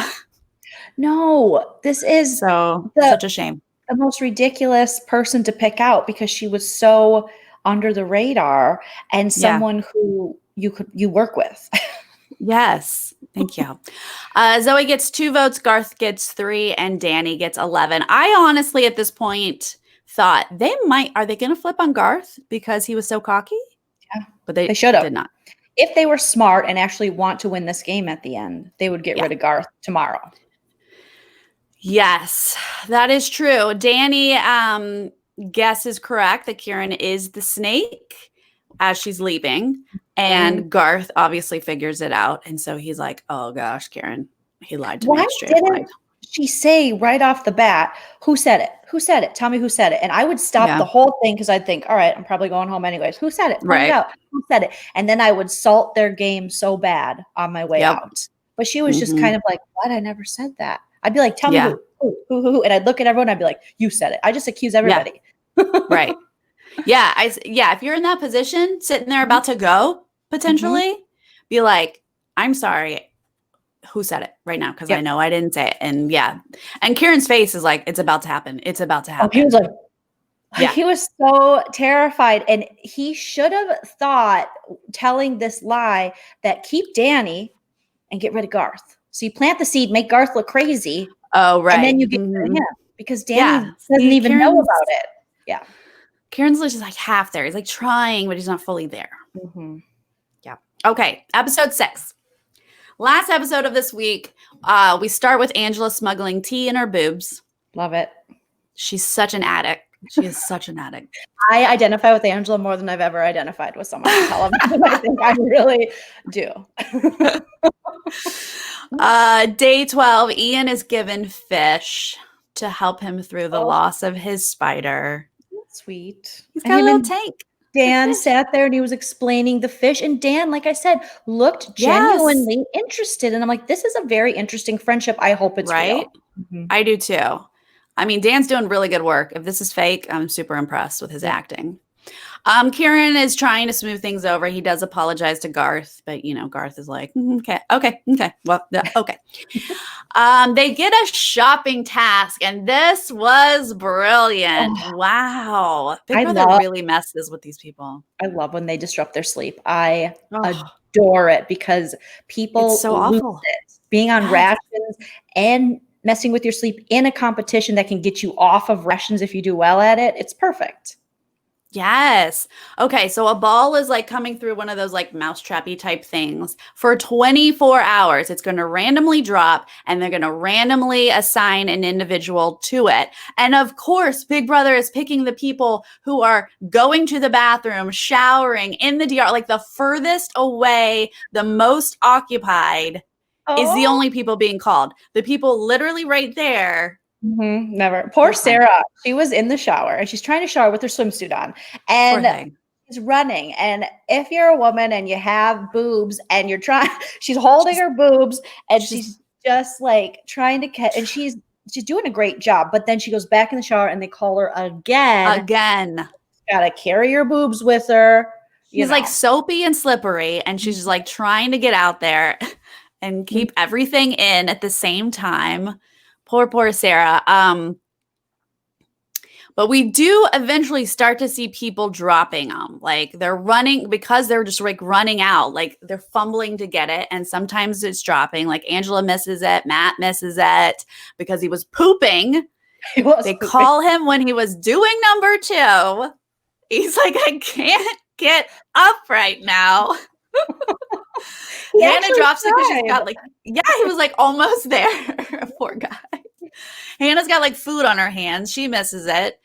No, this is such a shame. The most ridiculous person to pick out, because she was so under the radar and someone who you work with. Yes. Thank you. Zoe gets 2 votes, Garth gets 3, and Danny gets 11. I honestly, at this point, thought are they going to flip on Garth because he was so cocky? Yeah. But they should have. Did not. If they were smart and actually want to win this game at the end, they would get rid of Garth tomorrow. Yes, that is true. Danny guesses correct that Kieran is the snake as she's leaving. And Garth obviously figures it out. And so he's like, oh gosh, Kieran, he lied to me. Why didn't she say right off the bat, who said it? Who said it? Tell me who said it. And I would stop the whole thing because I'd think, all right, I'm probably going home anyways. Who said it? Right. Out. Who said it? And then I would salt their game so bad on my way out. But she was just kind of like, what? I never said that. I'd be like, tell me who. And I'd look at everyone. I'd be like, you said it. I just accuse everybody. Right. Yeah. If you're in that position, sitting there about to go, potentially, be like, I'm sorry, who said it right now? Because I know I didn't say it. And and Kieran's face is like, it's about to happen. It's about to happen. Oh, he was like, he was so terrified. And he should have thought, telling this lie, that keep Danny and get rid of Garth. So you plant the seed, make Garth look crazy. Oh, right. And then you get rid of him, because Danny doesn't even know about it. Yeah. Kieran's just like half there. He's like trying, but he's not fully there. Yeah. Okay. Episode 6. Last episode of this week. We start with Angela smuggling tea in her boobs. Love it. She's such an addict. She is such an addict. I identify with Angela more than I've ever identified with someone on television. I think I really do. Day 12, Ian is given fish to help him through the loss of his spider. Sweet. He's got a little tank. Dan sat there and he was explaining the fish. And Dan, like I said, looked Yes. genuinely interested. And I'm like, this is a very interesting friendship. I hope it's Right? real. Mhm. I do too. I mean, Dan's doing really good work. If this is fake, I'm super impressed with his Yeah. acting. Kieran is trying to smooth things over. He does apologize to Garth, but Garth is like, okay. Well, okay. They get a shopping task, and this was brilliant. Oh, Wow. Big I Brother love really messes with these people. I love when they disrupt their sleep. I Oh, adore it because it's people so lose awful. it. Being on Yes. rations and messing with your sleep in a competition that can get you off of rations if you do well at it, it's perfect. Yes. Okay, so a ball is like coming through one of those like mousetrappy type things for 24 hours. It's going to randomly drop and they're going to randomly assign an individual to it. And of course, Big Brother is picking the people who are going to the bathroom, showering in the DR, like the furthest away, the most occupied is the Oh, only people being called. The people literally right there, never. Poor they're fine. Sarah. She was in the shower and she's trying to shower with her swimsuit on. Poor And thing. she's running. And if you're a woman and you have boobs and you're trying, she's holding She's, her boobs and she's she's just like trying to catch, and she's doing a great job. But then she goes back in the shower and they call her again. again. Gotta carry your boobs with her, She's like soapy and slippery, and she's just like trying to get out there and keep everything in at the same time. Poor Sarah. But we do eventually start to see people dropping them. Like they're running because they're just like running out. Like they're fumbling to get it. And sometimes it's dropping. Like Angela misses it. Matt misses it because he was pooping. They call him when he was doing number 2. He's like, I can't get up right now. Hannah drops it because she's got like, yeah, he was like almost there. Poor guy. Hannah's got like food on her hands. She misses it.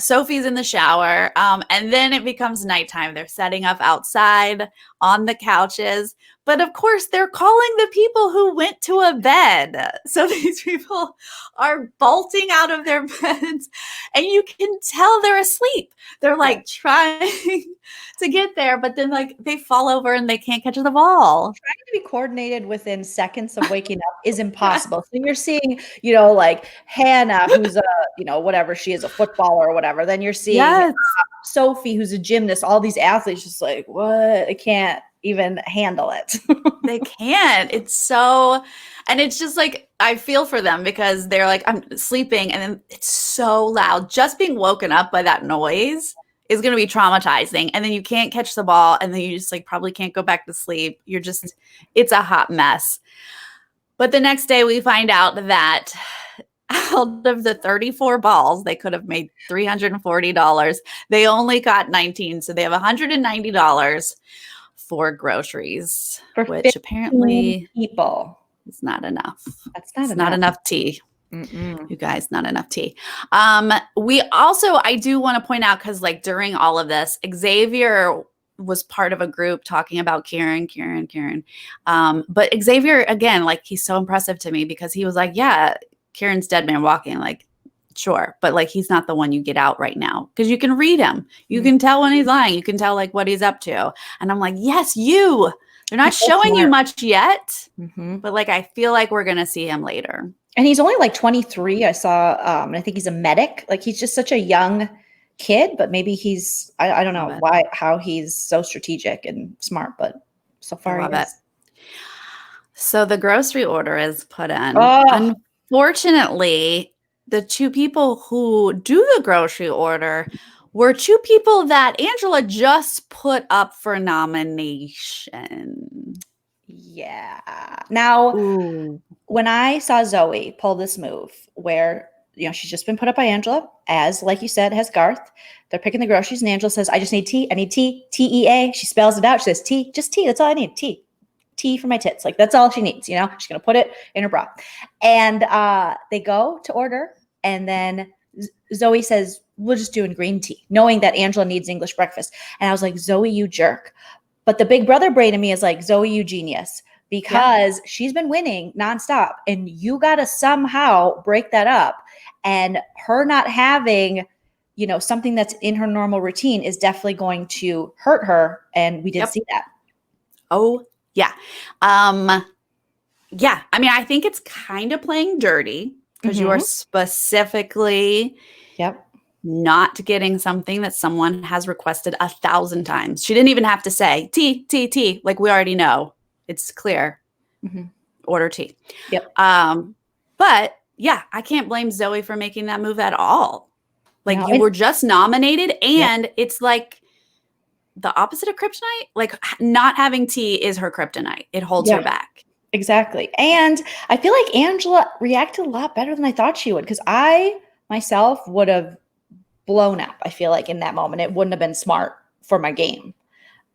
Sophie's in the shower. And then it becomes nighttime. They're setting up outside on the couches. But of course, they're calling the people who went to a bed. So these people are bolting out of their beds, and you can tell they're asleep. They're like trying to get there, but then like they fall over and they can't catch the ball. Trying to be coordinated within seconds of waking up is impossible. So you're seeing, like Hannah, who's whatever she is, a footballer or whatever. Then you're seeing Sophie, who's a gymnast, all these athletes just like, what? I can't even handle it. They can't. It's so, and it's just like, I feel for them because they're like, I'm sleeping and then it's so loud. Just being woken up by that noise is going to be traumatizing. And then you can't catch the ball. And then you just like probably can't go back to sleep. It's a hot mess. But the next day we find out that out of the 34 balls, they could have made $340. They only got 19. So they have $190 for groceries, For which apparently people is not enough. That's not it's enough. not enough tea. Mm-mm. You guys, not enough tea. We also, I do want to point out, because like during all of this, Xavier was part of a group talking about Kieran. But Xavier, again, like he's so impressive to me because he was like, yeah, Kieran's dead man walking. Like, sure. But like, he's not the one you get out right now because you can read him. You can tell when he's lying. You can tell like what he's up to. And I'm like, yes, you. They're not showing you much yet. But like, I feel like we're going to see him later. And he's only like 23. I saw, and I think he's a medic. Like he's just such a young kid, but maybe he's, I don't know how he's so strategic and smart, but so far he is. So the grocery order is put in. Oh. Unfortunately, the 2 people who do the grocery order were 2 people that Angela just put up for nomination. Yeah. Now, when I saw Zoe pull this move where, she's just been put up by Angela, as, like you said, has Garth. They're picking the groceries, and Angela says, I just need tea. I need tea. T-E-A. She spells it out. She says, tea. Just tea. That's all I need. Tea. Tea for my tits. Like, that's all she needs, She's going to put it in her bra. And they go to order, and then Zoe says, we'll just do in green tea, knowing that Angela needs English breakfast. And I was like, Zoe, you jerk. But the big brother brain in me is like, Zoe, you genius, because she's been winning nonstop, and you got to somehow break that up. And her not having, something that's in her normal routine is definitely going to hurt her. And we did see that. Oh, yeah. Yeah. I mean, I think it's kind of playing dirty because you are specifically not getting something that someone has requested 1,000 times. She didn't even have to say tea, tea, tea. Like, we already know. It's clear. Order tea. But yeah, I can't blame Zoe for making that move at all. Like, you were just nominated, and it's like the opposite of kryptonite. Like, not having tea is her kryptonite. It holds her back. Exactly. And I feel like Angela reacted a lot better than I thought she would, because I myself would have blown up. I feel like in that moment, it wouldn't have been smart for my game.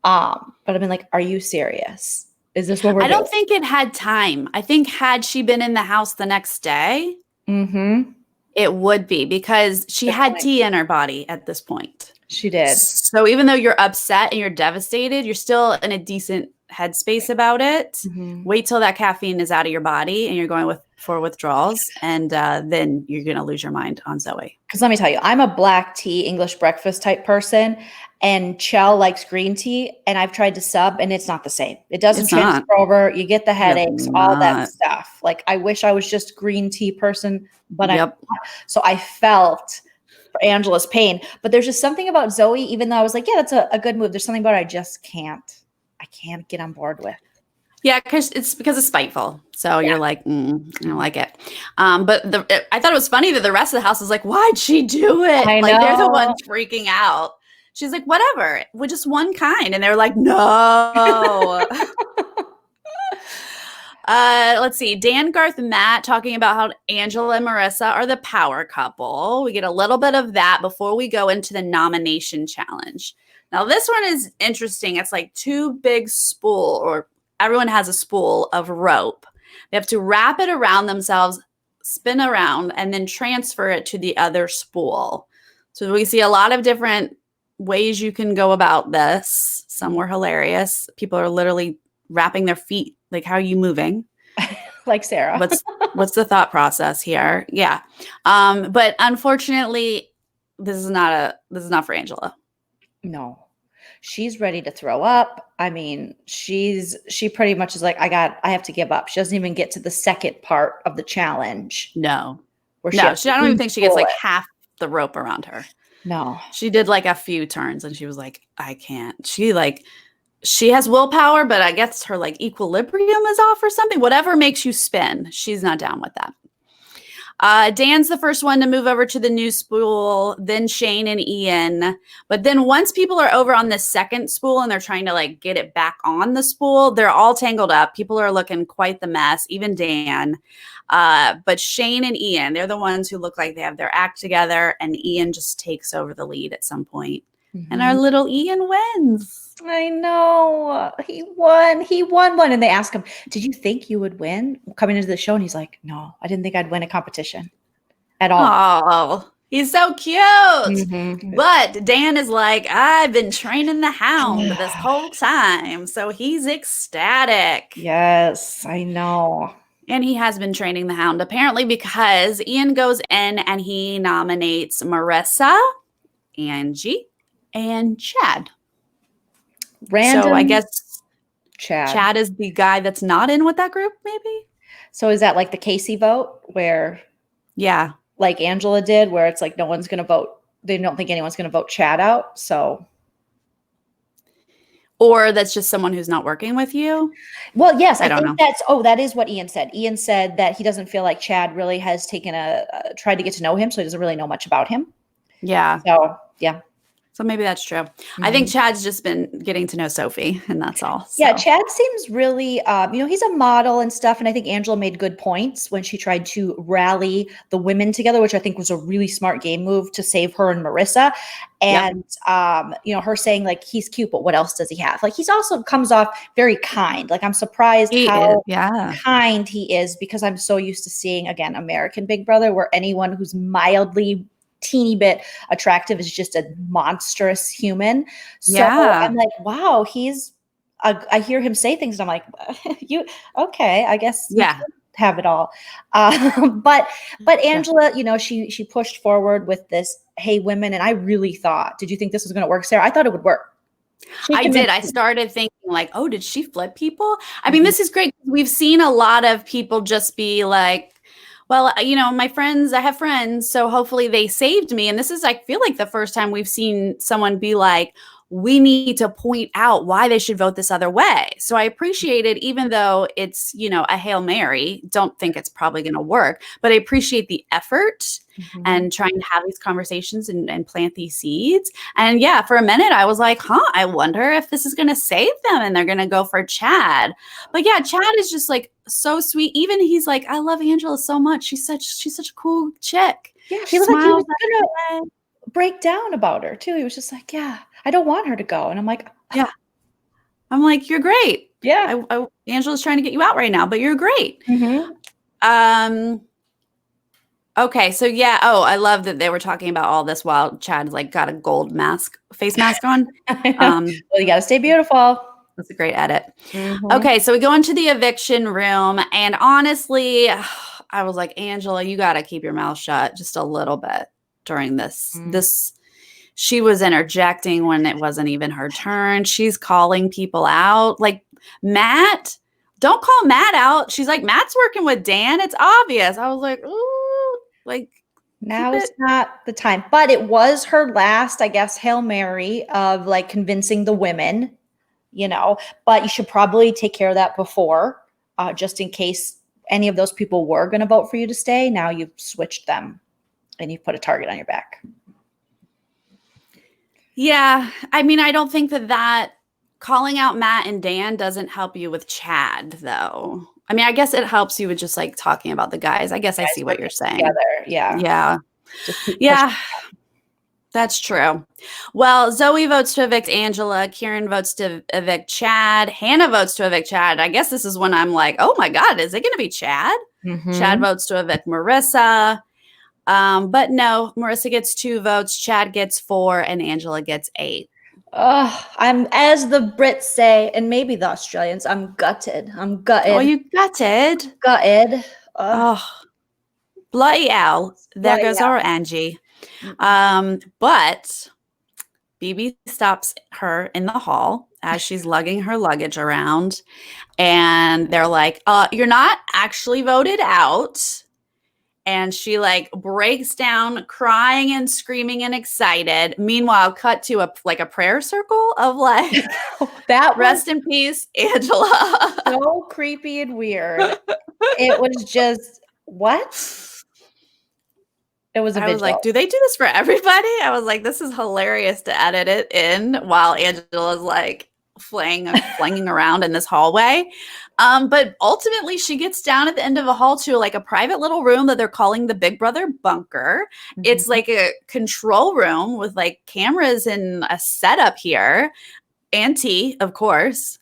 But I've been like, are you serious? Is this what we're doing? I don't think it had time. I think had she been in the house the next day, it would be, because she had tea in her body at this point. She did. So even though you're upset and you're devastated, you're still in a decent headspace about it. Wait till that caffeine is out of your body and you're going for withdrawals, and then you're going to lose your mind on Zoe. Because let me tell you, I'm a black tea English breakfast type person, and Chell likes green tea, and I've tried to sub, and it's not the same. It doesn't transfer over. You get the headaches, all that stuff. Like, I wish I was just green tea person, but I'm not. So I felt for Angela's pain. But there's just something about Zoe, even though I was like, yeah, that's a good move. There's something about it I just can't get on board with. Yeah, because it's spiteful. So you're like, I don't like it. But I thought it was funny that the rest of the house was like, why'd she do it? I like, know. they're the ones freaking out. She's like, whatever, we're just one kind. And they're like, no. Let's see. Dan, Garth, Matt talking about how Angela and Marissa are the power couple. We get a little bit of that before we go into the nomination challenge. Now, this one is interesting. It's like two big spool, or everyone has a spool of rope. They have to wrap it around themselves, spin around, and then transfer it to the other spool. So we see a lot of different ways you can go about this. Some were hilarious. People are literally wrapping their feet. Like, how are you moving? Like Sarah. What's the thought process here? Yeah. But unfortunately, this is not for Angela. No. She's ready to throw up. I mean, she pretty much is like, I have to give up. She doesn't even get to the second part of the challenge. No. I don't even think she gets like half the rope around her. No. She did like a few turns and she was like, I can't. She has willpower, but I guess her like equilibrium is off or something. Whatever makes you spin, she's not down with that. Dan's the first one to move over to the new spool, then Shane and Ian. But then once people are over on the second spool and they're trying to like get it back on the spool, they're all tangled up. People are looking quite the mess, even Dan. But Shane and Ian, they're the ones who look like they have their act together, and Ian just takes over the lead at some point. And our little Ian wins. I know. He won one. And they asked him, did you think you would win coming into the show? And he's like, no, I didn't think I'd win a competition at all. Oh, he's so cute. But Dan is like, I've been training the hound this whole time. So he's ecstatic. Yes, I know. And he has been training the hound, apparently, because Ian goes in and he nominates Marissa, Angie, and Chad. Random. So I guess Chad is the guy that's not in with that group, maybe? So is that like the Casey vote where, like Angela did, where it's like no one's going to vote. They don't think anyone's going to vote Chad out. So. Or that's just someone who's not working with you? Well, yes, I don't think know. that is what Ian said. Ian said that he doesn't feel like Chad really has tried to get to know him, so he doesn't really know much about him. Yeah. So, yeah. So maybe that's true. I think Chad's just been getting to know Sophie, and that's all. So. Yeah, Chad seems really, he's a model and stuff. And I think Angela made good points when she tried to rally the women together, which I think was a really smart game move to save her and Marissa. And, her saying like, he's cute, but what else does he have? Like, he's also comes off very kind. Like, I'm surprised how kind he is, because I'm so used to seeing, again, American Big Brother, where anyone who's mildly teeny bit attractive is just a monstrous human. So I'm like, wow, I hear him say things and I'm like, okay, I guess. Yeah. have it all. But Angela, you know, she pushed forward with this, hey, women, and I really thought, did you think this was going to work, Sarah? I thought it would work. I did. I started thinking like, oh, did she flip people? I mean, this is great. We've seen a lot of people just be like, well, you know, my friends, I have friends, so hopefully they saved me. And this is, I feel like the first time we've seen someone be like, we need to point out why they should vote this other way. So I appreciate it, even though it's, you know, a Hail Mary. Don't think it's probably going to work, but I appreciate the effort and trying to have these conversations and plant these seeds. And yeah, for a minute, I was like, I wonder if this is going to save them and they're going to go for Chad. But yeah, Chad is just like so sweet. Even he's like, I love Angela so much. She's such a cool chick. Yeah, he was like, he was gonna break down about her too. He was just like, yeah, I don't want her to go. And I'm like, yeah. I'm like, you're great. Yeah. Angela's trying to get you out right now, but you're great. Okay, so yeah. Oh, I love that they were talking about all this while Chad's like got a gold face mask on. Well, you got to stay beautiful. That's a great edit. Okay, so we go into the eviction room, and honestly, I was like, Angela, you got to keep your mouth shut just a little bit during this. She was interjecting when it wasn't even her turn. She's calling people out. Like, Matt, don't call Matt out. She's like, Matt's working with Dan. It's obvious. I was like, ooh, like, now is not the time. But it was her last, I guess, Hail Mary of like convincing the women, you know, but you should probably take care of that before, just in case any of those people were going to vote for you to stay. Now you've switched them and you've put a target on your back. Yeah. I mean, I don't think that calling out Matt and Dan doesn't help you with Chad, though. I mean, I guess it helps you with just like talking about the guys. I guess I see what you're saying. Together. Yeah. Yeah. Yeah. That's true. Well, Zoe votes to evict Angela. Kieran votes to evict Chad. Hannah votes to evict Chad. I guess this is when I'm like, oh my God, is it going to be Chad? Chad votes to evict Marissa. But no, Marissa gets 2 votes, Chad gets 4, and Angela gets 8. I'm, as the Brits say, and maybe the Australians, I'm gutted. I'm gutted. Oh, you gutted? Gutted. Oh, bloody hell. There goes our Angie. But BB stops her in the hall as she's lugging her luggage around. And they're like, you're not actually voted out. And she like breaks down crying and screaming and excited. Meanwhile, cut to a prayer circle of like, that rest in peace, Angela. So creepy and weird. It was just, what? It was a I was like, do they do this for everybody? I was like, this is hilarious to edit it in while Angela's like flinging around in this hallway. But ultimately she gets down at the end of a hall to like a private little room that they're calling the Big Brother bunker. It's like a control room with like cameras and a setup here and tea, of course.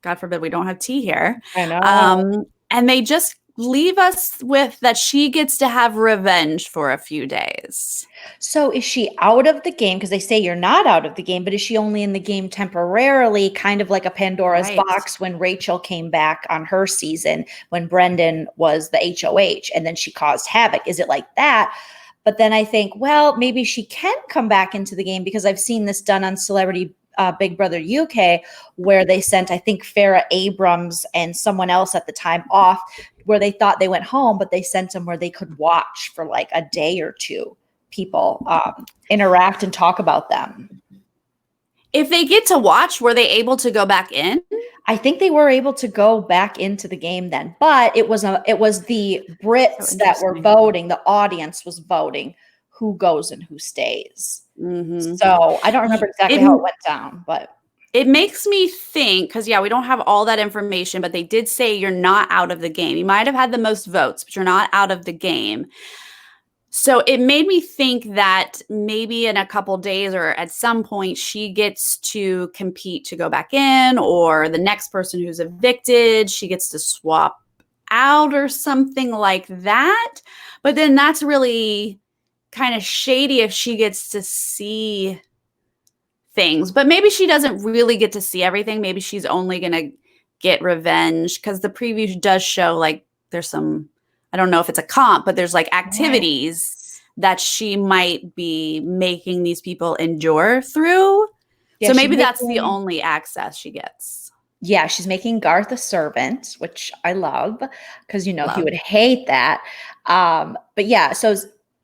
God forbid we don't have tea here. I know. And they just leave us with that she gets to have revenge for a few days. So is she out of the game? Because they say you're not out of the game, but is she only in the game temporarily, kind of like a Pandora's box when Rachel came back on her season, when Brendan was the HOH and then she caused havoc? Is it like that? But then I think, well, maybe she can come back into the game, because I've seen this done on Celebrity Big Brother UK, where they sent, I think, Farrah Abrams and someone else at the time off, where they thought they went home, but they sent them where they could watch for like a day or two people interact and talk about them. If they get to watch, were they able to go back in? I think they were able to go back into the game then, but it was the Brits that were voting. The audience was voting who goes and who stays. So I don't remember exactly how it went down, but it makes me think, because we don't have all that information, but they did say you're not out of the game. You might have had the most votes, but you're not out of the game. So it made me think that maybe in a couple days or at some point she gets to compete to go back in, or the next person who's evicted, she gets to swap out or something like that. But then that's really kind of shady if she gets to see things. But maybe she doesn't really get to see everything. Maybe she's only going to get revenge, because the preview does show like I don't know if it's a comp, but there's like activities that she might be making these people endure through. Yeah, so maybe that's the only access she gets. Yeah, she's making Garth a servant, which I love because, he would hate that. But yeah, so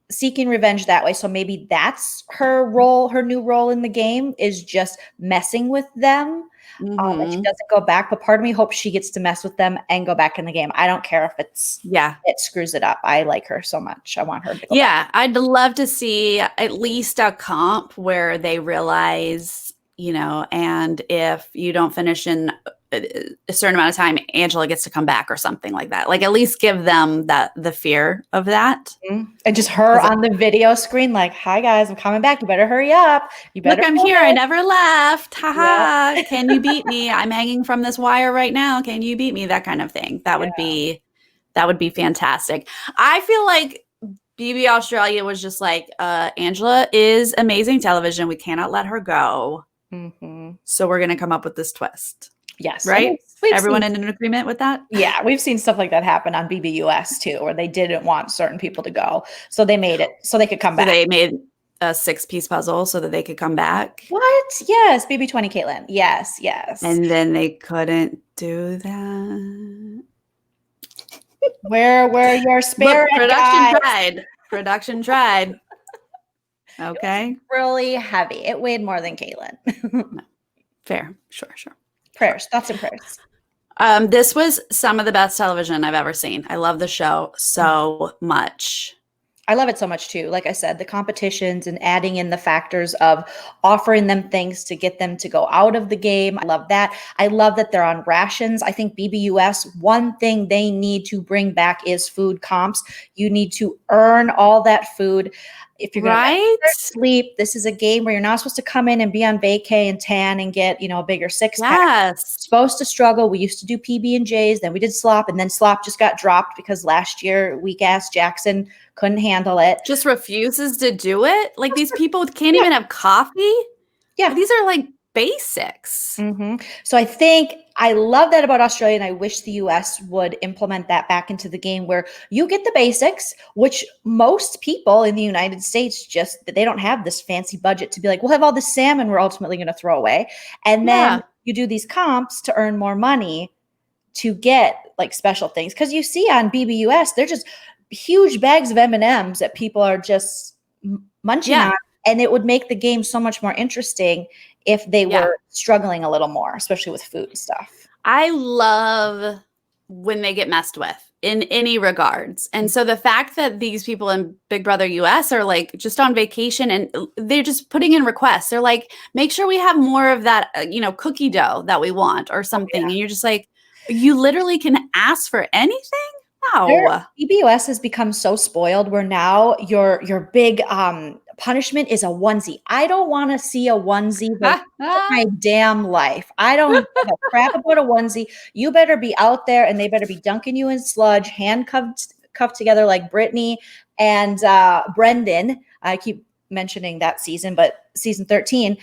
seeking revenge that way. So maybe that's her role, her new role in the game is just messing with them. And she doesn't go back, but part of me hopes she gets to mess with them and go back in the game. I don't care if it screws it up. I like her so much. I want her to go back. I'd love to see at least a comp where they realize, and if you don't finish in a certain amount of time, Angela gets to come back or something like that. Like at least give them the fear of that. And just her on the video screen, like, hi guys, I'm coming back. You better hurry up. You better look, I'm here. I never left. Haha. Yeah. Can you beat me? I'm hanging from this wire right now. Can you beat me? That kind of thing. That would be fantastic. I feel like BB Australia was just like, Angela is amazing television. We cannot let her go. So we're going to come up with this twist. Yes. Right? Everyone in an agreement with that? Yeah. We've seen stuff like that happen on BBUS too, where they didn't want certain people to go. So they made it so they could come back. They made a 6-piece puzzle so that they could come back. What? Yes. BB20 Caitlin. Yes. And then they couldn't do that. Where your spirit Production tried. Okay. Really heavy. It weighed more than Caitlin. No. Fair. Sure. Prayers. Thoughts and prayers. This was some of the best television I've ever seen. I love the show so much. I love it so much too. Like I said, the competitions and adding in the factors of offering them things to get them to go out of the game. I love that. I love that they're on rations. I think BBUS, one thing they need to bring back is food comps. You need to earn all that food. If you're going to sleep, this is a game where you're not supposed to come in and be on vacay and tan and get, a bigger six-pack. Yes. Supposed to struggle. We used to do PB&Js, then we did slop, and then slop just got dropped because last year weak-ass Jackson couldn't handle it. Just refuses to do it? Like these people can't even have coffee? Yeah. These are like basics. So I love that about Australia, and I wish the US would implement that back into the game where you get the basics, which most people in the United States they don't have this fancy budget to be like, we'll have all this salmon we're ultimately going to throw away. And then you do these comps to earn more money to get like special things. Because you see on BBUS, they're just huge bags of M&Ms that people are just munching on. And it would make the game so much more interesting if they were struggling a little more, especially with food stuff. I love when they get messed with in any regards. And so the fact that these people in Big Brother US are like just on vacation and they're just putting in requests. They're like, make sure we have more of that, cookie dough that we want or something. And you're just like, you literally can ask for anything? Wow. BBUS has become so spoiled where now your big punishment is a onesie. I don't want to see a onesie my damn life. I don't give a crap about a onesie. You better be out there and they better be dunking you in sludge, cuffed together like Brittany and Brendan. I keep mentioning that season, but season 13,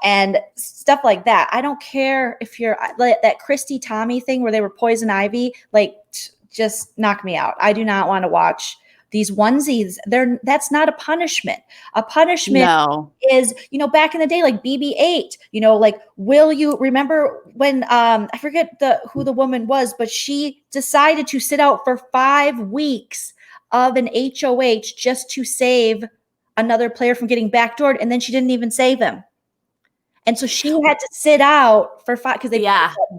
and stuff like that. I don't care if you're like that Christy Tommy thing where they were poison ivy, like just knock me out. I do not want to watch these onesies. That's not a punishment. A punishment is, back in the day, like BB-8, like, will you remember when, I forget who the woman was, but she decided to sit out for 5 weeks of an HOH just to save another player from getting backdoored. And then she didn't even save him. And so she had to sit out for 5 because they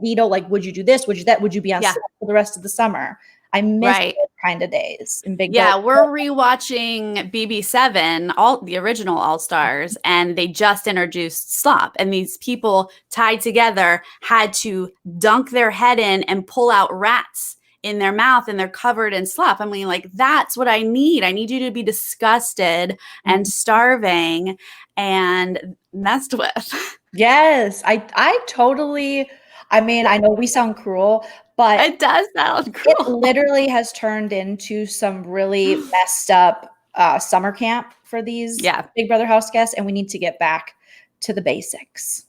veto, like, would you do this? Would you that? Would you be on set for the rest of the summer? I miss those kind of days in Big Brother. We're rewatching BB7, the original All Stars, and they just introduced slop. And these people tied together had to dunk their head in and pull out rats in their mouth, and they're covered in slop. I mean, like, that's what I need. I need you to be disgusted and starving and messed with. Yes, I totally, I know we sound cruel, but it does sound cruel. It literally has turned into some really messed up summer camp for these Big Brother house guests, and we need to get back to the basics.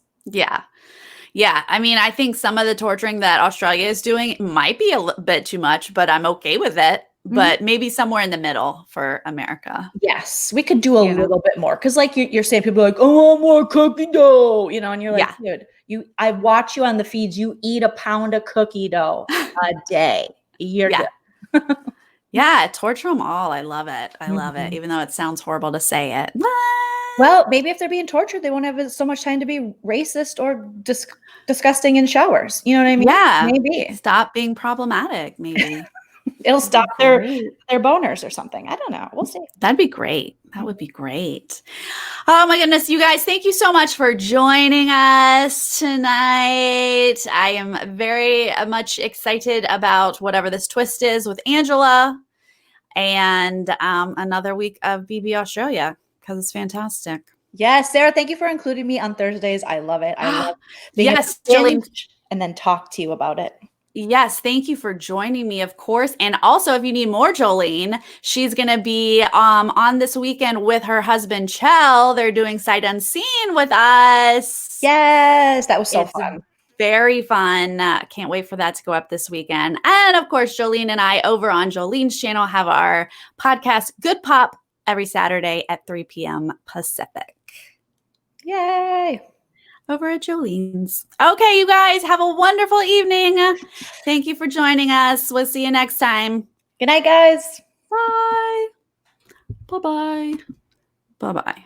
Yeah, I mean, I think some of the torturing that Australia is doing might be a bit too much, but I'm okay with it. But maybe somewhere in the middle for America. Yes, we could do a little bit more because, like you're saying, people are like, "Oh, I want more cookie dough," and you're like, "Dude, I watch you on the feeds. You eat a pound of cookie dough a day. You're good." Yeah, torture them all. I love it. I love it, even though it sounds horrible to say it. Well, maybe if they're being tortured, they won't have so much time to be racist or disgusting in showers. You know what I mean? Yeah. Maybe. Stop being problematic, maybe. It'll stop their boners or something. I don't know. We'll see. That'd be great. That would be great. Oh my goodness, you guys, thank you so much for joining us tonight. I am very much excited about whatever this twist is with Angela and another week of BB Australia because it's fantastic. Yes, Sarah, thank you for including me on Thursdays. I love it. I love being yes, Joleen, and then talk to you about it. Yes, thank you for joining me, of course. And also, if you need more Joleen, she's going to be on this weekend with her husband, Chell. They're doing Sight Unseen with us. Yes, that was so fun. Very fun. Can't wait for that to go up this weekend. And of course, Joleen and I over on Jolene's channel have our podcast, Good Pop, every Saturday at 3 p.m. Pacific. Yay. Over at Jolene's. Okay, you guys, have a wonderful evening. Thank you for joining us. We'll see you next time. Good night, guys. Bye. Bye-bye. Bye-bye.